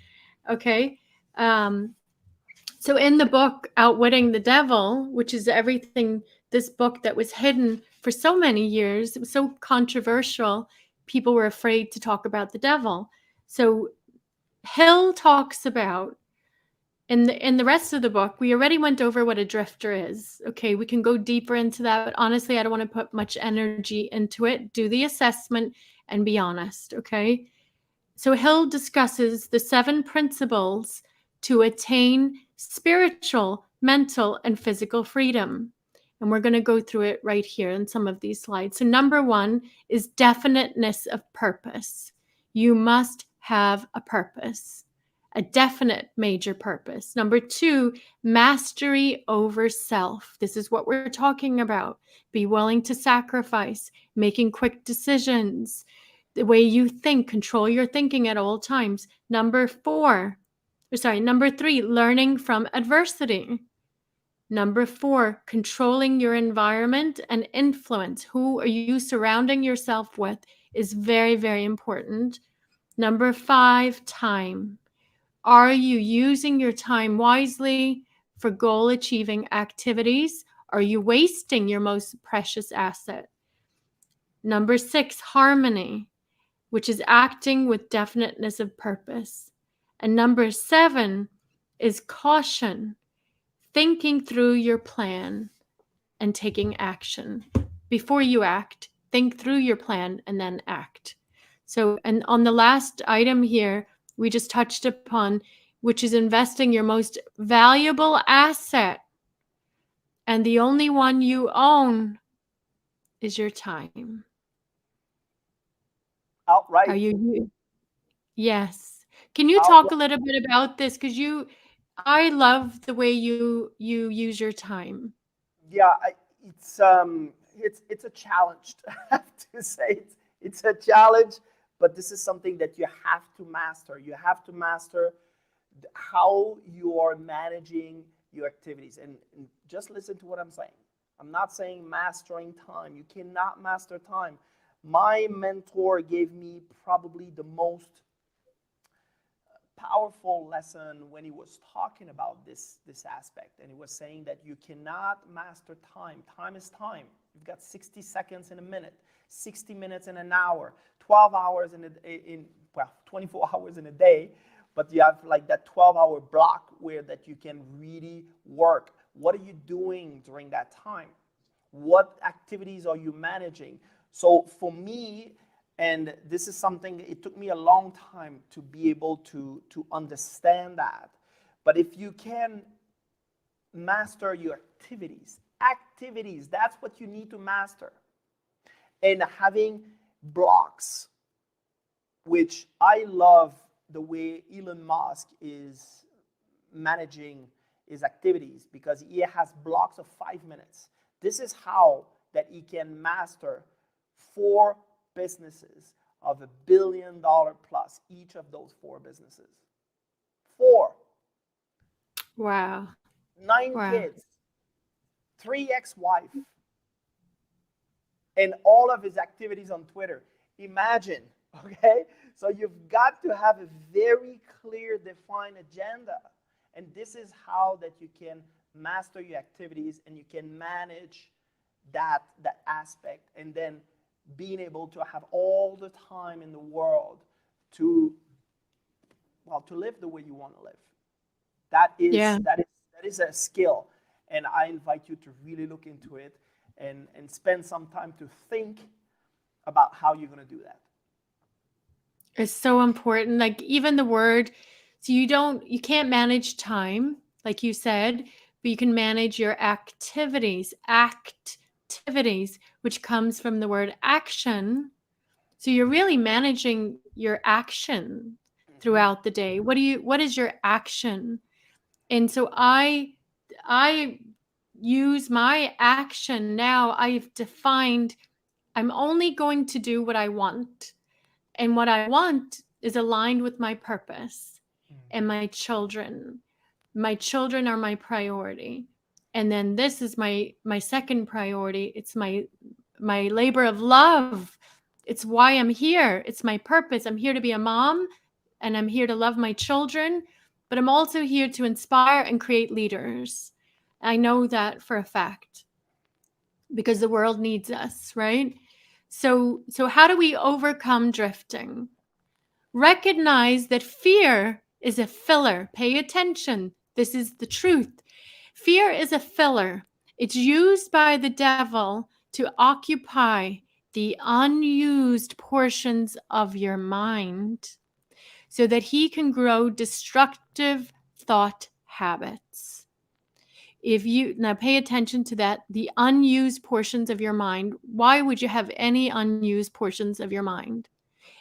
Okay. So in the book, Outwitting the Devil, which is this book that was hidden for so many years, it was so controversial, people were afraid to talk about the devil. So Hill talks about, in the rest of the book, we already went over what a drifter is. Okay, we can go deeper into that, but honestly, I don't want to put much energy into it. Do the assessment and be honest, okay? So Hill discusses the 7 principles to attain spiritual, mental, and physical freedom. And we're going to go through it right here in some of these slides. So number 1 is definiteness of purpose. You must have a purpose, a definite major purpose. Number 2, mastery over self. This is what we're talking about. Be willing to sacrifice, making quick decisions, the way you think, control your thinking at all times. Number 3, learning from adversity. Number 4, controlling your environment and influence. Who are you surrounding yourself with is very, very important. Number 5, time. Are you using your time wisely for goal-achieving activities? Are you wasting your most precious asset? Number 6, harmony, which is acting with definiteness of purpose. And number 7 is caution, thinking through your plan and taking action. Before you act, think through your plan and then act. So, and on the last item here, we just touched upon, which is investing your most valuable asset. And the only one you own is your time. Outright. Are you? Yes. Can you talk a little bit about this? Because I love the way you use your time. Yeah, it's a challenge. I have to say it's a challenge, but this is something that you have to master. You have to master how you are managing your activities. And just listen to what I'm saying. I'm not saying mastering time. You cannot master time. My mentor gave me probably the most powerful lesson when he was talking about this aspect, and he was saying that you cannot master time. Time is time. You've got 60 seconds in a minute, 60 minutes in an hour, 12 hours in 24 hours in a day, but you have like that 12-hour block where that you can really work. What are you doing during that time? What activities are you managing? So for me, and this is something, it took me a long time to be able to understand that. But if you can master your activities, that's what you need to master. And having blocks, which I love the way Elon Musk is managing his activities because he has blocks of 5 minutes. This is how that he can master 4 businesses of $1 billion plus, each of those 4 businesses. 4. Wow. 9 Wow. kids, 3 ex-wife, and all of his activities on Twitter. Imagine, okay? So you've got to have a very clear, defined agenda. And this is how that you can master your activities and you can manage that aspect, and then being able to have all the time in the world to live the way you want to live. That is a skill, and I invite you to really look into it and spend some time to think about how you're going to do that. It's so important. Like even the word, so you can't manage time, like you said, but you can manage your activities, which comes from the word action. So you're really managing your action throughout the day. What is your action? And so I use my action now. I've defined I'm only going to do what I want. And what I want is aligned with my purpose and my children. My children are my priority. And then this is my second priority. It's my labor of love. It's why I'm here. It's my purpose. I'm here to be a mom and I'm here to love my children, but I'm also here to inspire and create leaders. I know that for a fact because the world needs us, right? So how do we overcome drifting? Recognize that fear is a filler. Pay attention. This is the truth. Fear is a filler. It's used by the devil to occupy the unused portions of your mind so that he can grow destructive thought habits. Now pay attention to that, the unused portions of your mind. Why would you have any unused portions of your mind?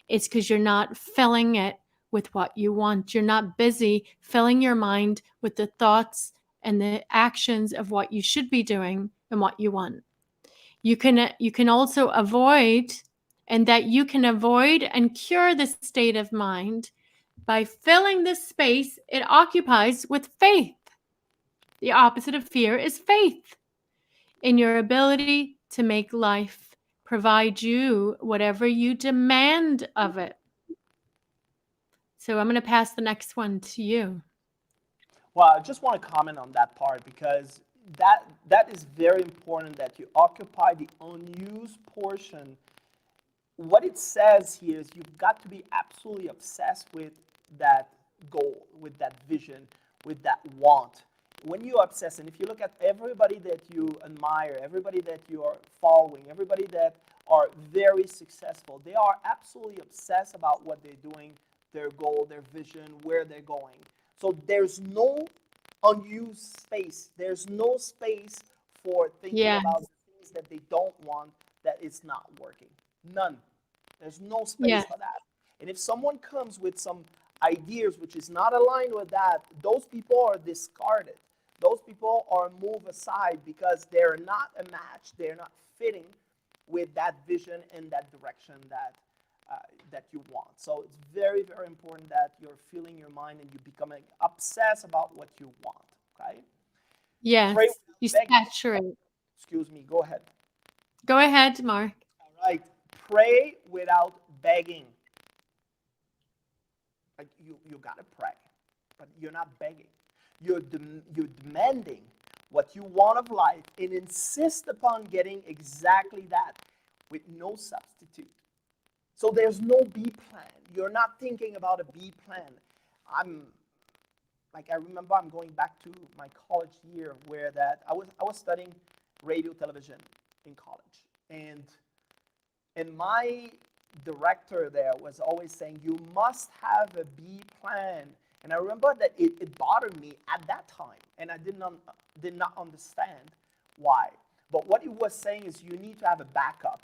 It's because you're not filling it with what you want. You're not busy filling your mind with the thoughts and the actions of what you should be doing and what you want. You can also avoid, and that you can avoid and cure this state of mind by filling the space it occupies with faith. The opposite of fear is faith in your ability to make life provide you whatever you demand of it. So I'm going to pass the next one to you. Well, I just want to comment on that part because that is very important, that you occupy the unused portion. What it says here is you've got to be absolutely obsessed with that goal, with that vision, with that want. When you obsess, and if you look at everybody that you admire, everybody that you are following, everybody that are very successful, they are absolutely obsessed about what they're doing, their goal, their vision, where they're going. So there's no unused space. There's no space for thinking about the things that they don't want, that it's not working. None. There's no space for that. And if someone comes with some ideas which is not aligned with that, those people are discarded. Those people are moved aside because they're not a match. They're not fitting with that vision and that direction that you want. So it's very, very important that you're filling your mind and you become obsessed about what you want. Okay? Yes. You saturate. Excuse me. Go ahead. Go ahead, Mark. All right. Pray without begging. Like you gotta pray, but you're not begging. You're demanding what you want of life and insist upon getting exactly that with no substitute. So there's no B plan. You're not thinking about a B plan. I remember I'm going back to my college year where that I was studying radio television in college, and my director there was always saying you must have a B plan. And I remember that it bothered me at that time, and I did not understand why. But what he was saying is you need to have a backup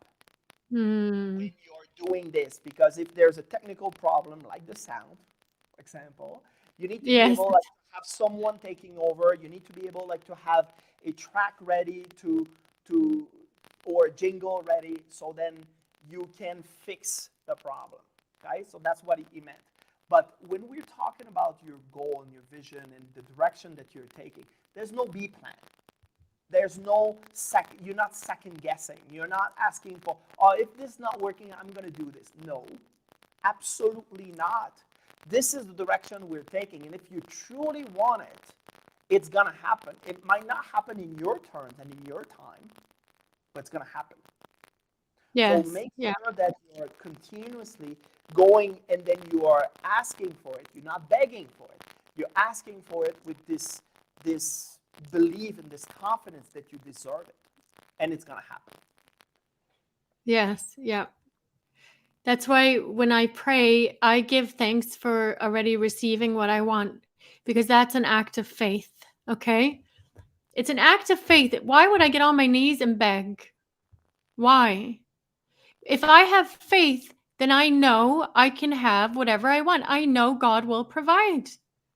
when you're doing this, because if there's a technical problem like the sound, for example, You need to be Yes. able like, to have someone taking over. You need to be able like to have a track ready to or a jingle ready, so then you can fix the problem. Okay, so that's what he meant. But when we're talking about your goal and your vision and the direction that you're taking, there's no B plan. There's no second. You're not second guessing. You're not asking for, oh, if this is not working, I'm going to do this. No, absolutely not. This is the direction we're taking. And if you truly want it, it's going to happen. It might not happen in your terms and in your time, but it's going to happen. Yes. So make sure that you're continuously going and then you are asking for it. You're not begging for it. You're asking for it with this belief and this confidence that you deserve it. And it's going to happen. Yes. Yeah. That's why when I pray, I give thanks for already receiving what I want, because that's an act of faith. Okay? It's an act of faith. Why would I get on my knees and beg? Why? If I have faith, then I know I can have whatever I want. I know God will provide.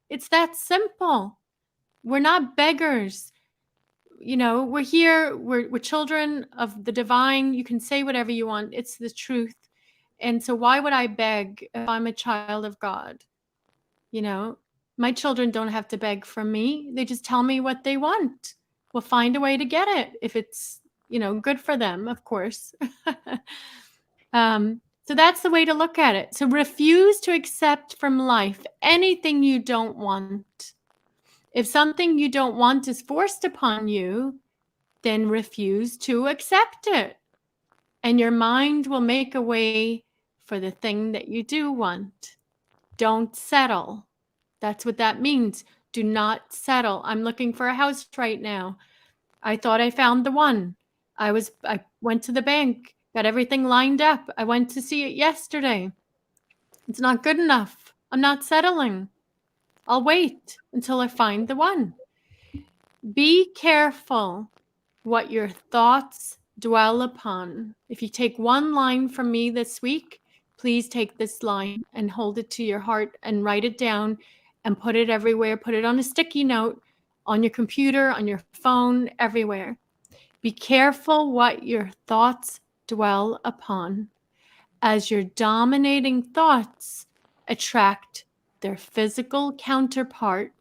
It's that simple. We're not beggars. You know, we're here, we're children of the divine. You can say whatever you want. It's the truth. And so why would I beg if I'm a child of God? You know, my children don't have to beg from me. They just tell me what they want. We'll find a way to get it if it's, you know, good for them, of course. So that's the way to look at it. So refuse to accept from life anything you don't want. If something you don't want is forced upon you, then refuse to accept it. And your mind will make a way for the thing that you do want. Don't settle. That's what that means. Do not settle. I'm looking for a house right now. I thought I found the one. I went to the bank, got everything lined up. I went to see it yesterday. It's not good enough. I'm not settling. I'll wait until I find the one. Be careful what your thoughts dwell upon. If you take one line from me this week, please take this line and hold it to your heart and write it down and put it everywhere. Put it on a sticky note, on your computer, on your phone, everywhere. Be careful what your thoughts dwell upon, as your dominating thoughts attract their physical counterpart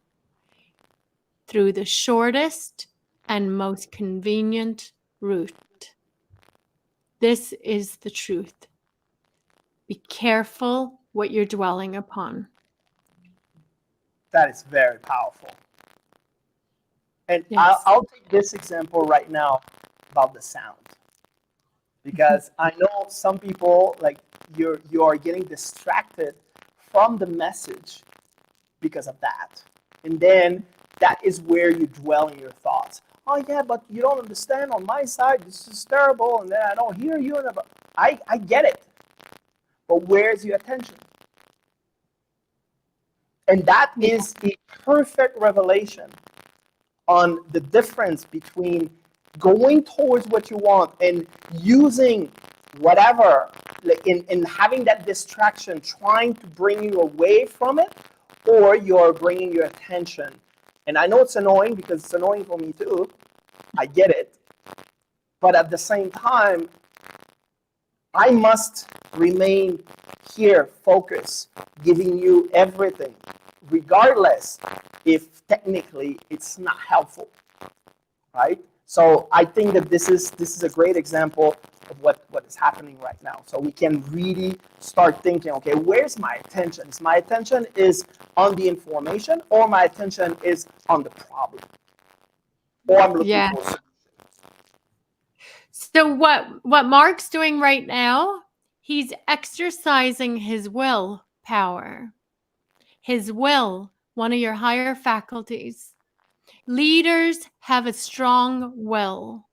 through the shortest and most convenient route. This is the truth. Be careful what you're dwelling upon. That is very powerful. And Yes. I'll take this example right now about the sound, because I know some people, like, you are getting distracted from the message because of that, and then that is where you dwell in your thoughts. Oh yeah, but you don't understand. On my side, this is terrible, and then I don't hear you. And I get it, but where's your attention? And that is a perfect revelation on the difference between going towards what you want and using whatever, like in having that distraction, trying to bring you away from it, or you're bringing your attention. And I know it's annoying, because it's annoying for me too. I get it. But at the same time, I must remain here, focused, giving you everything, regardless if technically it's not helpful, right? So I think that this is a great example of what is happening right now. So we can really start thinking, okay, where's my attention? Is my attention is on the information, or my attention is on the problem? Or I'm looking for a solution. So what Mark's doing right now, he's exercising his will power. His will, one of your higher faculties. Leaders have a strong will.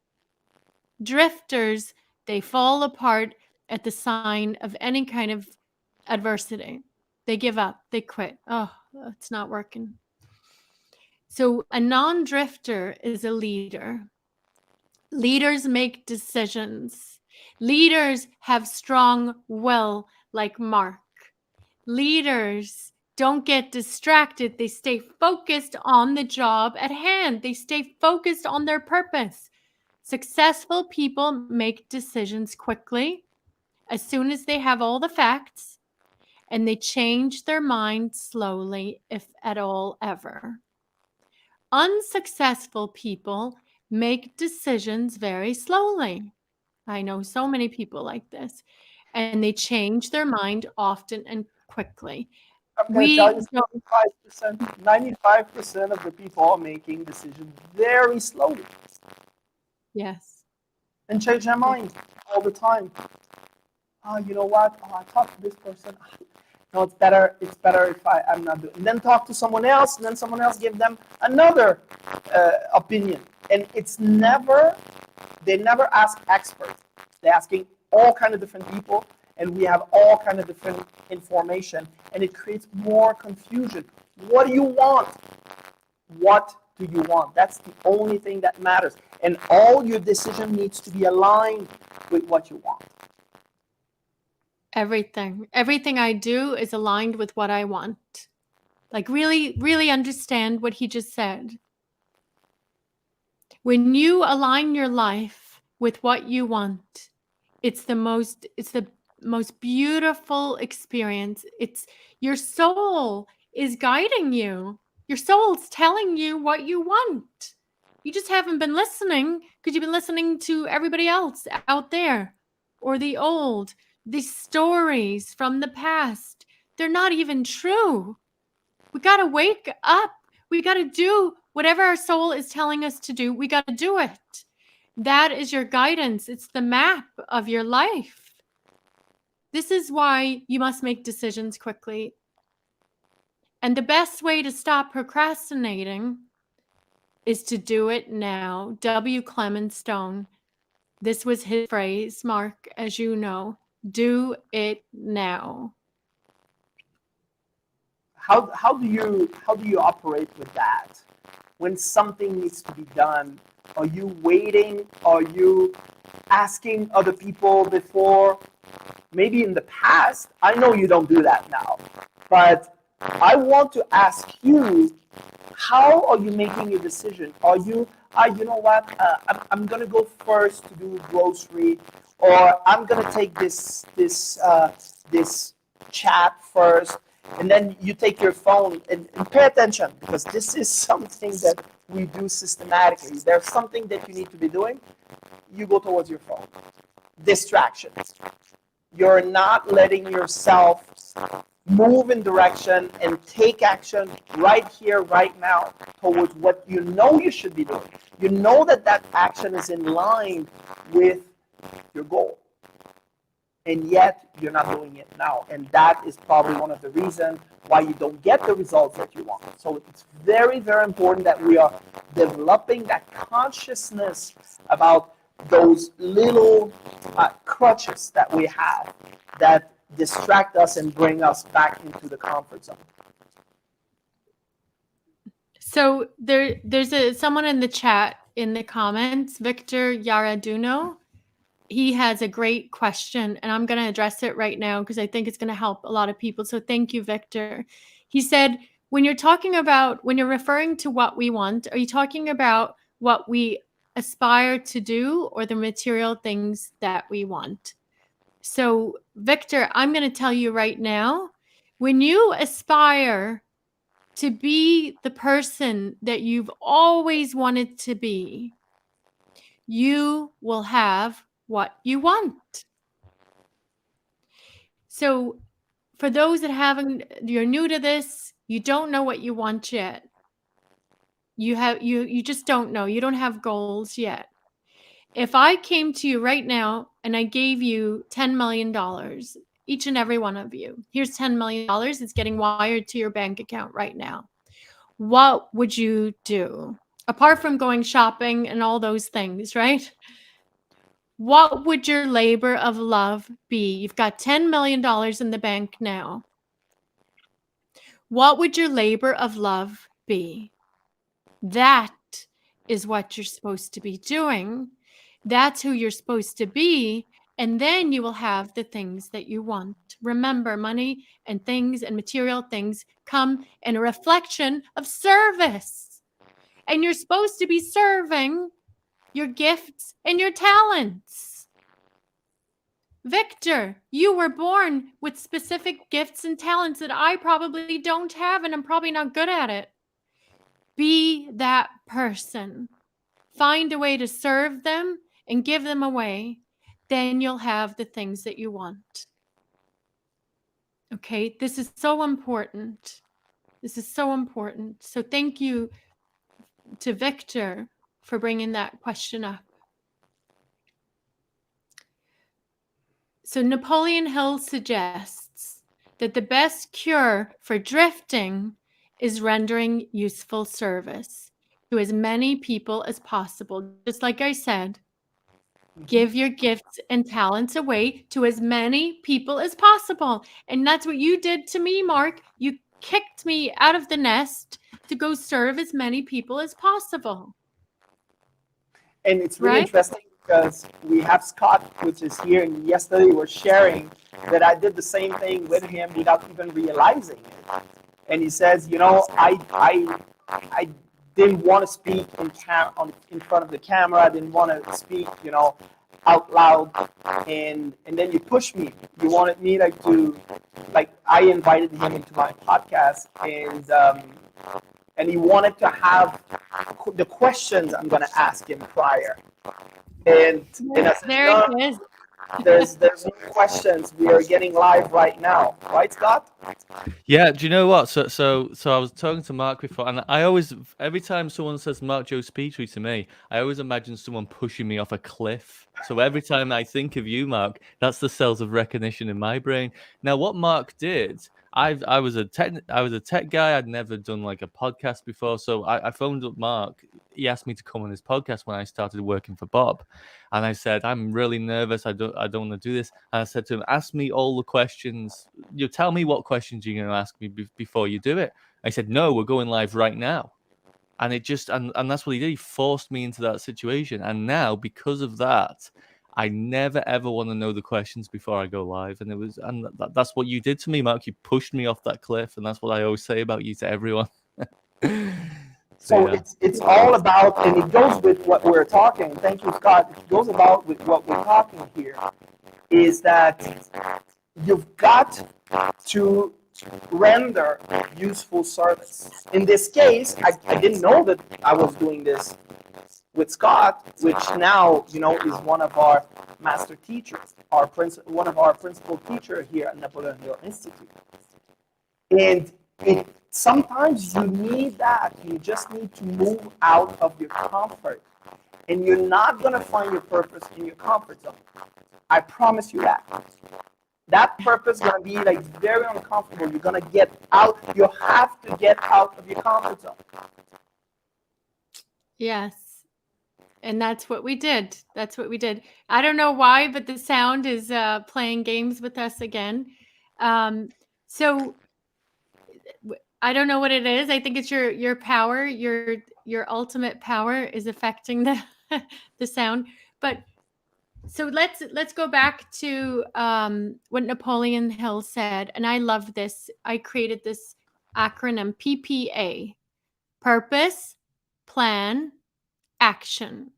Drifters, they fall apart at the sign of any kind of adversity. They give up, they quit. Oh, it's not working. So a non-drifter is a leader. Leaders make decisions. Leaders have strong will, like Mark. Leaders don't get distracted. They stay focused on the job at hand. They stay focused on their purpose. Successful people make decisions quickly as soon as they have all the facts, and they change their mind slowly, if at all ever. Unsuccessful people make decisions very slowly. I know so many people like this, and they change their mind often and quickly. I'm going to tell you 95% of the people are making decisions very slowly. Yes. And change their mind all the time. Oh, you know what? Oh, I talked to this person. No, it's better if I'm not doing it. And then talk to someone else, and then someone else give them another opinion. And they never ask experts. They're asking all kind of different people, and we have all kind of different information, and it creates more confusion. What do you want? What do you want? That's the only thing that matters. And all your decision needs to be aligned with what you want. Everything I do is aligned with what I want. Like, really, really understand what he just said. When you align your life with what you want, it's the most beautiful experience. It's your soul is guiding you. Your soul's telling you what you want. You just haven't been listening because you've been listening to everybody else out there, or the stories from the past. They're not even true. We got to wake up. We got to do whatever our soul is telling us to do. We got to do it. That is your guidance. It's the map of your life. This is why you must make decisions quickly. And the best way to stop procrastinating is to do it now. W. Clement Stone. This was his phrase, Mark, as you know. Do it now. How do you operate with that? When something needs to be done, are you waiting? Are you asking other people before? Maybe in the past, I know you don't do that now, but I want to ask you, how are you making a decision? Are you, you know what, I'm going to go first to do grocery, or I'm going to take this chat first, and then you take your phone and pay attention, because this is something that we do systematically. There's something that you need to be doing, you go towards your phone. Distractions. You're not letting yourself move in direction and take action right here, right now, towards what you know you should be doing. You know that action is in line with your goal, and yet you're not doing it now. And that is probably one of the reasons why you don't get the results that you want. So it's very, very important that we are developing that consciousness about those little crutches that we have that distract us and bring us back into the comfort zone. So there's someone in the chat, in the comments, Victor Yaraduno. He has a great question, and I'm going to address it right now because I think it's going to help a lot of people. So thank you, Victor. He said, when you're referring to what we want, are you talking about what we aspire to do or the material things that we want? So, Victor, I'm going to tell you right now, when you aspire to be the person that you've always wanted to be, you will have what you want. So, for those that you're new to this, you don't know what you want yet. You just don't know. You don't have goals yet. If I came to you right now and I gave you $10 million, each and every one of you, here's $10 million, it's getting wired to your bank account right now. What would you do? Apart from going shopping and all those things, right? What would your labor of love be? You've got $10 million in the bank now. What would your labor of love be? That is what you're supposed to be doing. That's who you're supposed to be. And then you will have the things that you want. Remember, money and things and material things come in a reflection of service. And you're supposed to be serving your gifts and your talents. Victor, you were born with specific gifts and talents that I probably don't have, and I'm probably not good at it. Be that person. Find a way to serve them and give them away. Then you'll have the things that you want. Okay, this is so important. This is so important. So thank you to Victor for bringing that question up. So Napoleon Hill suggests that the best cure for drifting is rendering useful service to as many people as possible. Just like I said, give your gifts and talents away to as many people as possible. And that's what you did to me, Mark. You kicked me out of the nest to go serve as many people as possible. And it's really interesting because we have Scott, which is here, and yesterday we were sharing that I did the same thing with him without even realizing it. And he says, you know, I didn't want to speak in front of the camera. I didn't want to speak, you know, out loud. And then you pushed me. You wanted me I invited him into my podcast, and he wanted to have the questions I'm going to ask him prior. And I said, there no, it is. There's no questions. We are getting live right now, right, Scott? Yeah. Do you know what? So I was talking to Mark before, and I always, every time someone says Mark Jones Petrie to me, I always imagine someone pushing me off a cliff. So every time I think of you, Mark, that's the cells of recognition in my brain. Now, what Mark did, I was a tech guy. I'd never done like a podcast before, so I phoned up Mark. He asked me to come on his podcast when I started working for Bob, and I said, I'm really nervous. I don't want to do this. And I said to him, ask me all the questions. You tell me what questions you're going to ask me before you do it. I said, no, we're going live right now. And it just, and that's what he did. He forced me into that situation. And now, because of that, I never ever want to know the questions before I go live. And that's what you did to me, Mark. You pushed me off that cliff. And that's what I always say about you to everyone. So yeah. It's all about, and it goes with what we're talking. Thank you, Scott. It goes about with what we're talking here, is that you've got to render useful service. In this case, I didn't know that I was doing this with Scott, which now, you know, is one of our master teachers, one of our principal teachers here at Napoleon Hill Institute. And sometimes you need that. You just need to move out of your comfort. And you're not going to find your purpose in your comfort zone. I promise you that. That purpose is going to be like very uncomfortable. You're going to get out. You have to get out of your comfort zone. Yes. And that's what we did. That's what we did. I don't know why, but the sound is playing games with us again. So I don't know what it is. I think it's your power, your ultimate power is affecting the the sound. But so let's go back to what Napoleon Hill said, and I love this. I created this acronym PPA: purpose, plan, action.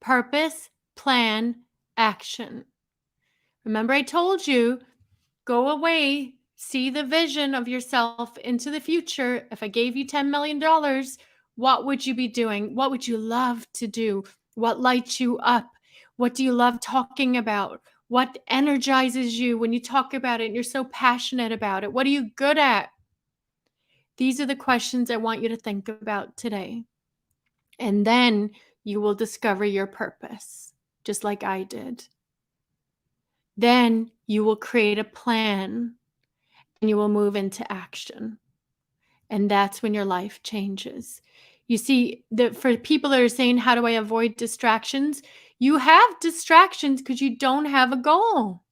Purpose, plan, action. Remember, I told you, go away. See the vision of yourself into the future. If I gave you $10 million, what would you be doing? What would you love to do? What lights you up? What do you love talking about? What energizes you when you talk about it and you're so passionate about it? What are you good at? These are the questions I want you to think about today. And then you will discover your purpose, just like I did. Then you will create a plan. And you will move into action. And that's when your life changes. You see, for people that are saying, how do I avoid distractions? You have distractions because you don't have a goal.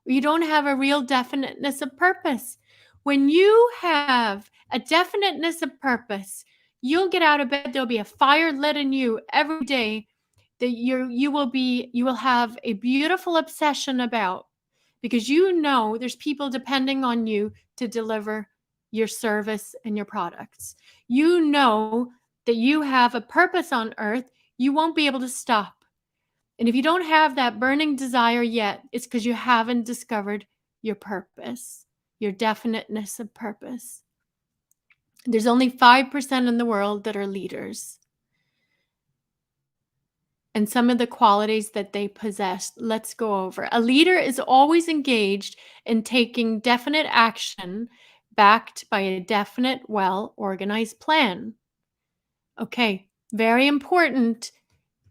You don't have a real definiteness of purpose. When you have a definiteness of purpose, you'll get out of bed. There'll be a fire lit in you every day that you will have a beautiful obsession about. because you know there's people depending on you to deliver your service and your products. You know that you have a purpose on earth. You won't be able to stop. And if you don't have that burning desire yet, it's because you haven't discovered your purpose, your definiteness of purpose. There's only 5% in the world that are leaders. And some of the qualities that they possess, let's go over. A leader is always engaged in taking definite action backed by a definite, well-organized plan. Okay, very important.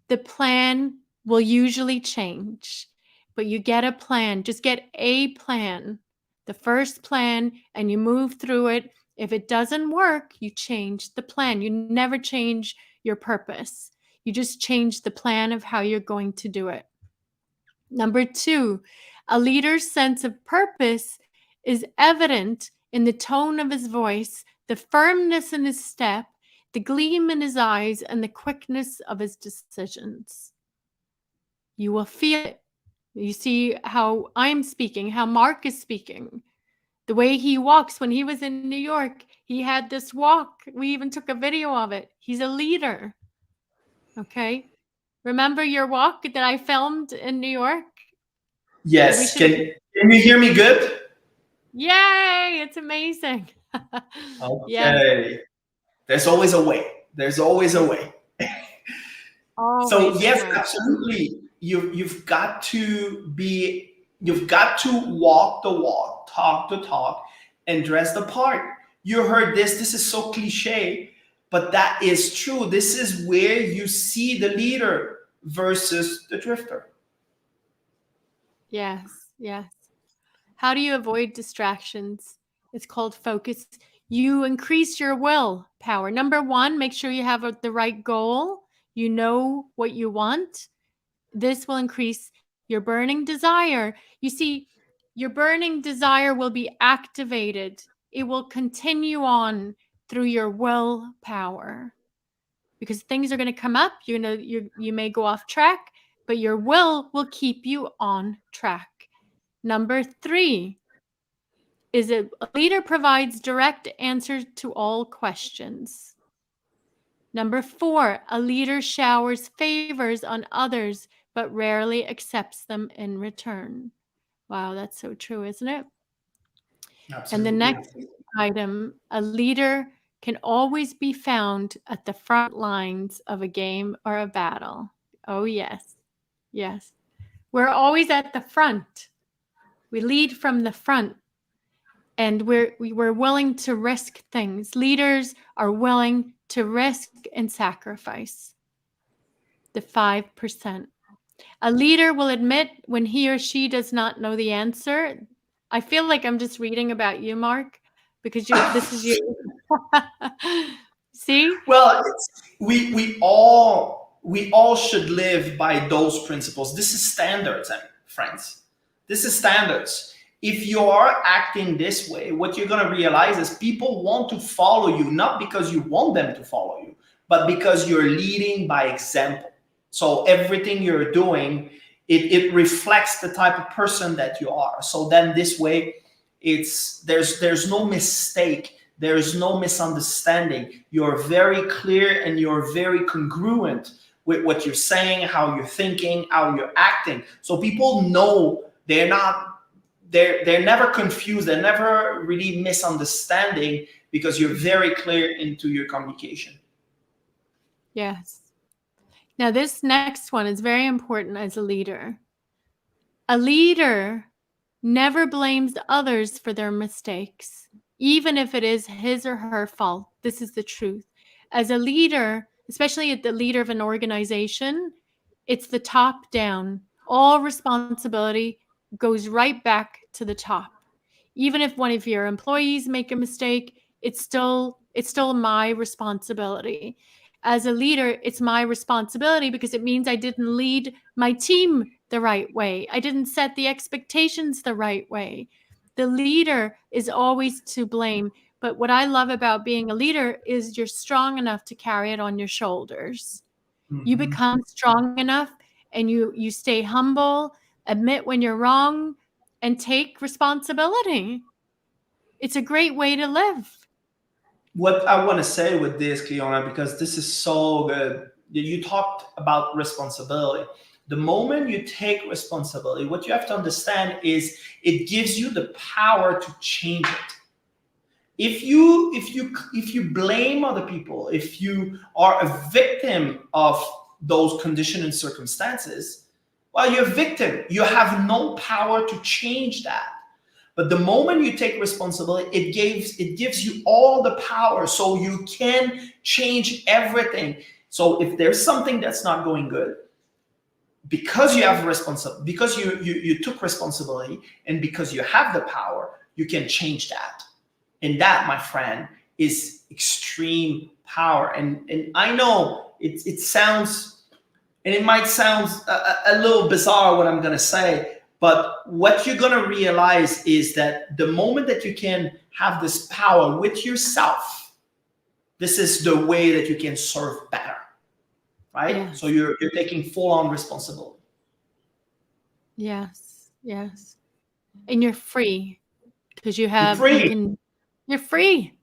The plan will usually change, but you get a plan. Just get a plan, the first plan, and you move through it. If it doesn't work, you change the plan. You never change your purpose. You just change the plan of how you're going to do it. Number 2, a leader's sense of purpose is evident in the tone of his voice, the firmness in his step, the gleam in his eyes, and the quickness of his decisions. You will feel it. You see how I'm speaking, how Mark is speaking, the way he walks. When he was in New York, he had this walk. We even took a video of it. He's a leader. Okay. Remember your walk that I filmed in New York? Yes. Can you hear me good? Yay. It's amazing. Okay. Yes. There's always a way. There's always a way. So yes, Always. absolutely. You've got to walk the walk, talk the talk, and dress the part. You heard this. This is so cliche, but that is true. This is where you see the leader versus the drifter. Yes, yes. How do you avoid distractions? It's called focus. You increase your willpower. Number 1, make sure you have the right goal. You know what you want. This will increase your burning desire. You see, your burning desire will be activated. It will continue on through your willpower, because things are going to come up. You may go off track, but your will keep you on track. Number 3 is a leader provides direct answers to all questions. Number 4, a leader showers favors on others, but rarely accepts them in return. Wow, that's so true, isn't it? Absolutely. And the next item, a leader can always be found at the front lines of a game or a battle. Oh, yes. Yes. We're always at the front. We lead from the front, and we're willing to risk things. Leaders are willing to risk and sacrifice. The 5%. A leader will admit when he or she does not know the answer. I feel like I'm just reading about you, Mark, because this is you. See? Well, we all should live by those principles. This is standards, friends. This is standards. If you are acting this way, what you're going to realize is people want to follow you, not because you want them to follow you, but because you're leading by example. So everything you're doing, it reflects the type of person that you are. So then this way, there's no mistake. There's no misunderstanding. You're very clear and you're very congruent with what you're saying, how you're thinking, how you're acting. So people know they're never confused. They're never really misunderstanding, because you're very clear into your communication. Yes. Now, this next one is very important as a leader. A leader never blames others for their mistakes, even if it is his or her fault. This is the truth. As a leader, especially the leader of an organization, it's the top down. All responsibility goes right back to the top. Even if one of your employees make a mistake, it's still my responsibility. As a leader, it's my responsibility because it means I didn't lead my team the right way. I didn't set the expectations the right way. The leader is always to blame. But what I love about being a leader is you're strong enough to carry it on your shoulders. Mm-hmm. You become strong enough, and you stay humble, admit when you're wrong, and take responsibility. It's a great way to live. What I want to say with this, Cleona, because this is so good, you talked about responsibility. The moment you take responsibility, what you have to understand is it gives you the power to change it. If you blame other people, if you are a victim of those conditions and circumstances, well, you're a victim. You have no power to change that. But the moment you take responsibility, it gives you all the power, so you can change everything. So if there's something that's not going good, because you have because you took responsibility, and because you have the power, you can change that. And that, my friend, is extreme power. And I know it sounds, and it might sound a little bizarre what I'm going to say, but what you're going to realize is that the moment that you can have this power with yourself, this is the way that you can serve better, right? Yes. So you're taking full-on responsibility. Yes, yes. And you're free because you have, You're free. You're free.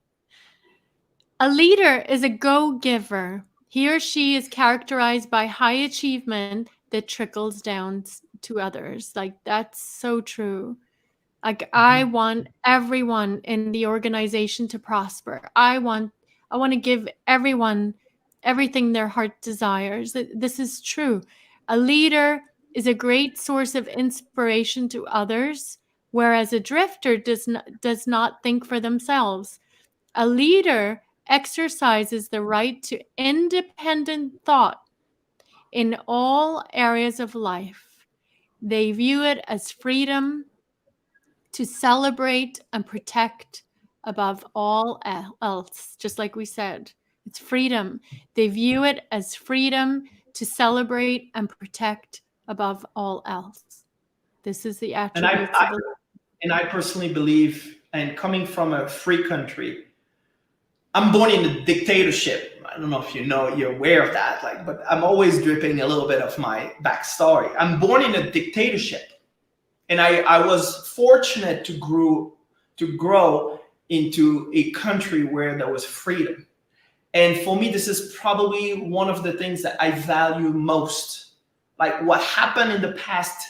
A leader is a go-giver. He or she is characterized by high achievement that trickles down to others. Like, that's so true. Like, I want everyone in the organization to prosper. I want to give everyone everything their heart desires. This is true. A leader is a great source of inspiration to others, whereas a drifter does not think for themselves. A leader exercises the right to independent thought in all areas of life. They view it as freedom to celebrate and protect above all else, just like we said. It's freedom. They view it as freedom to celebrate and protect above all else. This is the attributes of and I personally believe, and coming from a free country, I'm born in a dictatorship. I don't know if you're aware of that, but I'm always dripping a little bit of my backstory. I'm born in a dictatorship, and I was fortunate to grow into a country where there was freedom. And for me, this is probably one of the things that I value most. Like what happened in the past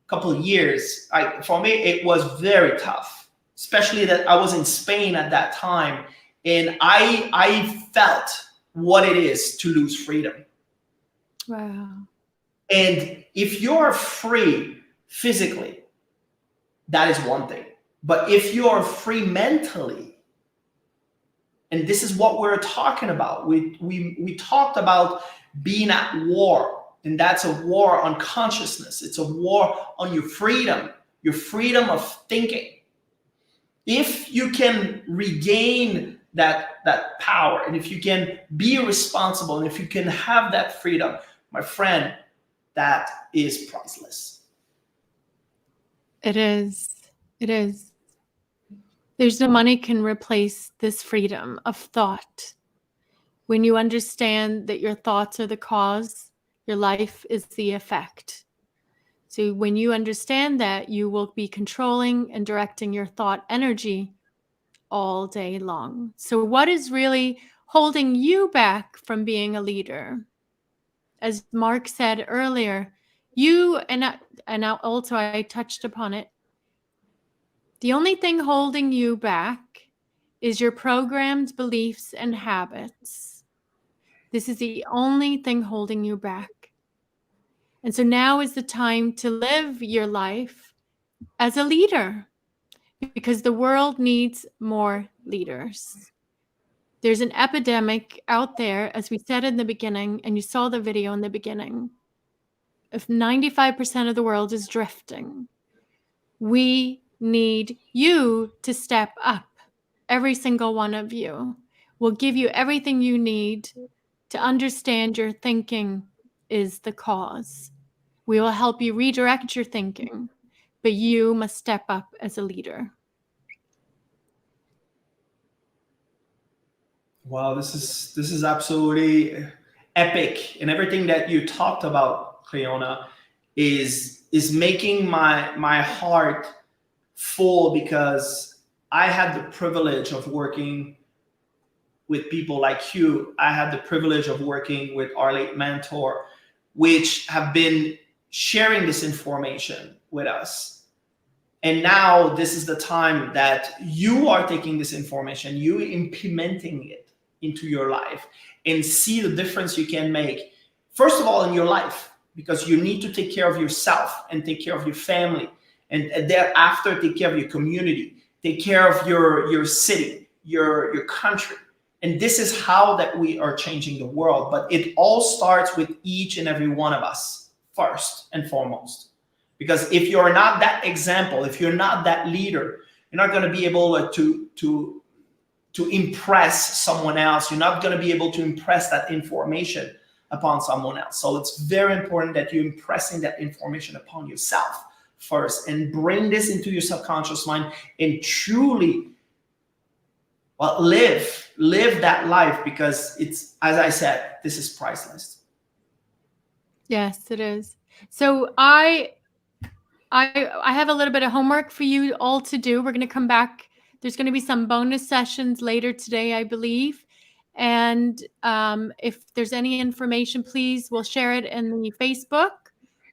couple of years, for me, it was very tough, especially that I was in Spain at that time. And I felt what it is to lose freedom. Wow. And if you're free physically, that is one thing. But if you're free mentally, and this is what we're talking about, we talked about being at war, and that's a war on consciousness. It's a war on your freedom of thinking. If you can regain that power, and if you can be responsible, and if you can have that freedom, my friend, that is priceless. It is. There's no money can replace this freedom of thought. When you understand that your thoughts are the cause, your life is the effect. So when you understand that, you will be controlling and directing your thought energy all day long. So what is really holding you back from being a leader? As Mark said earlier, you and also I touched upon it. The only thing holding you back is your programmed beliefs and habits. This is the only thing holding you back. And so now is the time to live your life as a leader, because the world needs more leaders. There's an epidemic out there, as we said in the beginning, and you saw the video in the beginning, of 95% of the world is drifting. We need you to step up. Every single one of you will give you everything you need to understand your thinking is the cause. We will help you redirect your thinking, but you must step up as a leader. Wow, this is absolutely epic, and everything that you talked about, Cleona, is making my heart full, because I had the privilege of working with people like you. I had the privilege of working with our late mentor, which have been sharing this information with us. And now this is the time that you are taking this information, you implementing it into your life, and see the difference you can make. First of all, in your life, because you need to take care of yourself and take care of your family, and thereafter take care of your community, take care of your city, your country. And this is how that we are changing the world. But it all starts with each and every one of us, first and foremost. Because if you're not that example, if you're not that leader, you're not going to be able to impress someone else. You're not going to be able to impress that information upon someone else. So it's very important that you're impressing that information upon yourself first, and bring this into your subconscious mind, and truly, well, live that life, because it's, as I said, this is priceless. Yes, it is. So I have a little bit of homework for you all to do. We're going to come back. There's going to be some bonus sessions later today, I believe. And if there's any information, please, we'll share it in the Facebook.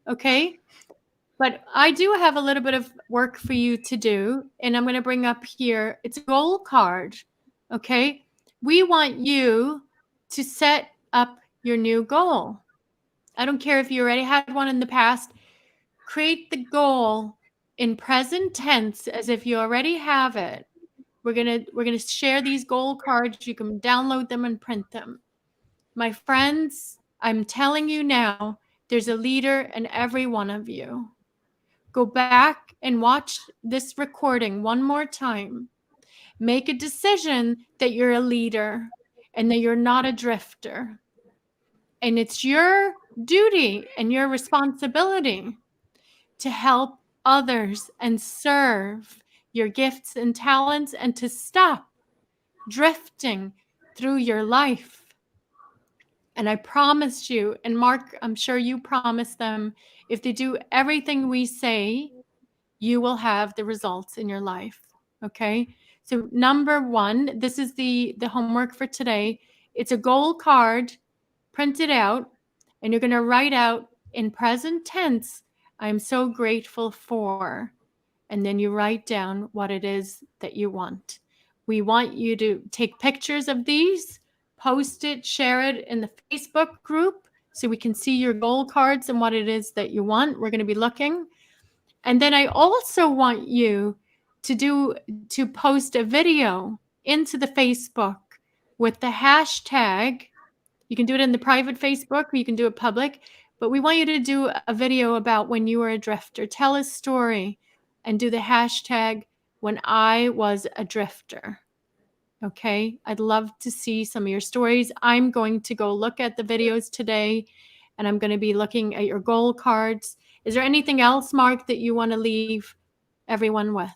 Okay. But I do have a little bit of work for you to do. And I'm going to bring up here, it's a goal card. Okay. We want you to set up your new goal. I don't care if you already had one in the past. Create the goal in present tense as if you already have it. We're gonna share these goal cards. You can download them and print them. My friends, I'm telling you now, there's a leader in every one of you. Go back and watch this recording one more time. Make a decision that you're a leader and that you're not a drifter. And it's your duty and your responsibility to help others and serve your gifts and talents, and to stop drifting through your life. And I promised you, and Mark, I'm sure you promised them, if they do everything we say, you will have the results in your life. Okay? So number one, this is the homework for today. It's a goal card. Print it out, and you're going to write out in present tense, I'm so grateful for. And then you write down what it is that you want. We want you to take pictures of these, post it, share it in the Facebook group so we can see your goal cards and what it is that you want. We're going to be looking. And then I also want you to post a video into the Facebook with the hashtag. You can do it in the private Facebook, or you can do it public, but we want you to do a video about when you were a drifter. Tell a story and do the hashtag when I was a drifter. Okay? I'd love to see some of your stories. I'm going to go look at the videos today, and I'm going to be looking at your goal cards. Is there anything else, Mark, that you want to leave everyone with?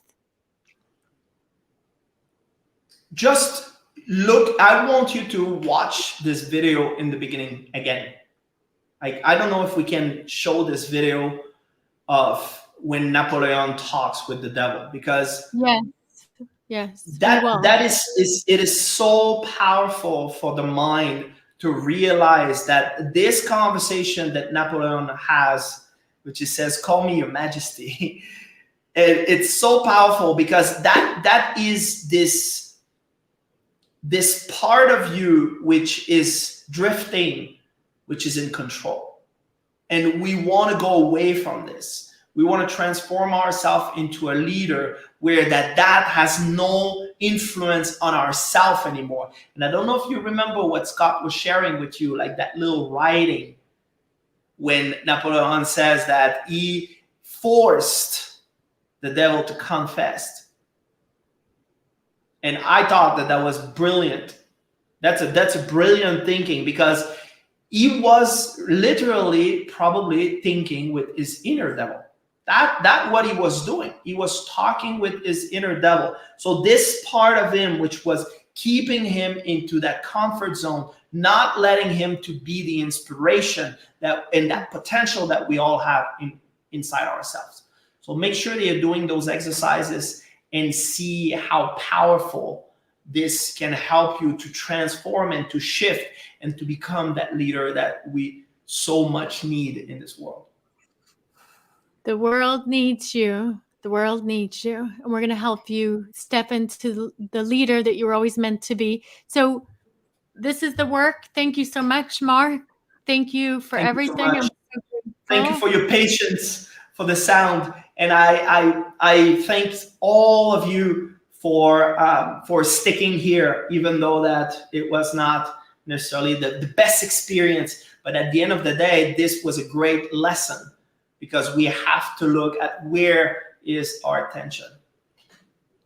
Just look, I want you to watch this video in the beginning again. I don't know if we can show this video of when Napoleon talks with the devil, because yes, that is so powerful for the mind to realize that this conversation that Napoleon has, which he says, "Call me your majesty," it's so powerful, because that is this part of you which is drifting, which is in control. And we want to go away from this. We want to transform ourselves into a leader where that has no influence on ourselves anymore. And I don't know if you remember what Scott was sharing with you, like that little writing when Napoleon says that he forced the devil to confess. And I thought that was brilliant. That's a brilliant thinking, because he was literally probably thinking with his inner devil. That what he was doing. He was talking with his inner devil. So this part of him, which was keeping him into that comfort zone, not letting him to be the inspiration that and that potential that we all have inside ourselves. So make sure that you're doing those exercises and see how powerful this can help you to transform and to shift and to become that leader that we so much need in this world. The world needs you. The world needs you. And we're going to help you step into the leader that you were always meant to be. So this is the work. Thank you so much, Mark. Thank you for everything. Thank you for your patience, for the sound. And I thank all of you for sticking here, even though that it was not necessarily the best experience. But at the end of the day, this was a great lesson, because we have to look at where is our attention.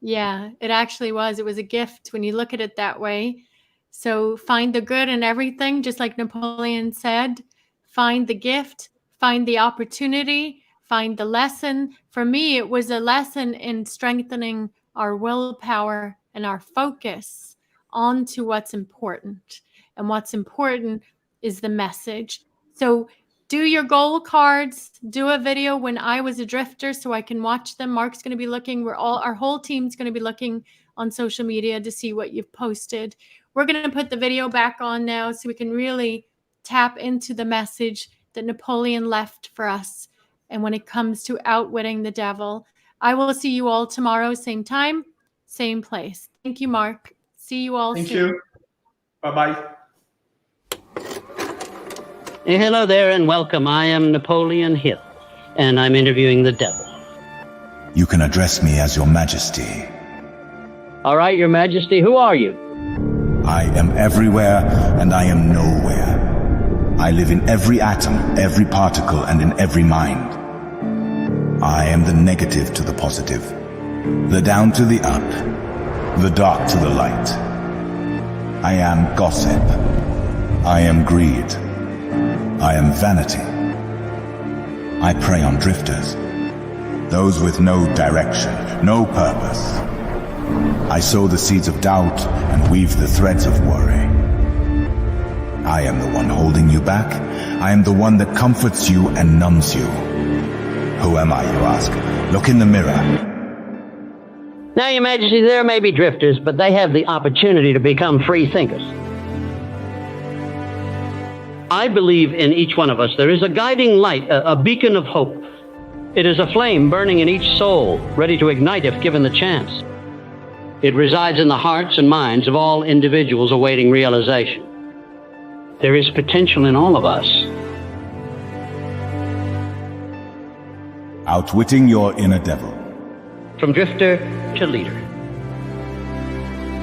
Yeah, it actually was. It was a gift when you look at it that way. So find the good in everything, just like Napoleon said. Find the gift, find the opportunity, find the lesson. For me, it was a lesson in strengthening our willpower and our focus onto what's important. And what's important is the message. So do your goal cards, do a video when I was a drifter so I can watch them. Mark's going to be looking. Our whole team's going to be looking on social media to see what you've posted. We're going to put the video back on now so we can really tap into the message that Napoleon left for us. And when it comes to outwitting the devil, I will see you all tomorrow, same time, same place. Thank you, Mark. See you all soon. Thank you. Bye-bye. Hello there and welcome. I am Napoleon Hill, and I'm interviewing the devil. You can address me as your majesty. All right, your majesty, who are you? I am everywhere and I am nowhere. I live in every atom, every particle, and in every mind. I am the negative to the positive, the down to the up, the dark to the light. I am gossip. I am greed. I am vanity. I prey on drifters, those with no direction, no purpose. I sow the seeds of doubt and weave the threads of worry. I am the one holding you back. I am the one that comforts you and numbs you. Who am I, you ask? Look in the mirror. Now, your majesty, there may be drifters, but they have the opportunity to become free thinkers. I believe in each one of us there is a guiding light, a beacon of hope. It is a flame burning in each soul, ready to ignite if given the chance. It resides in the hearts and minds of all individuals awaiting realization. There is potential in all of us. Outwitting your inner devil. From drifter to leader.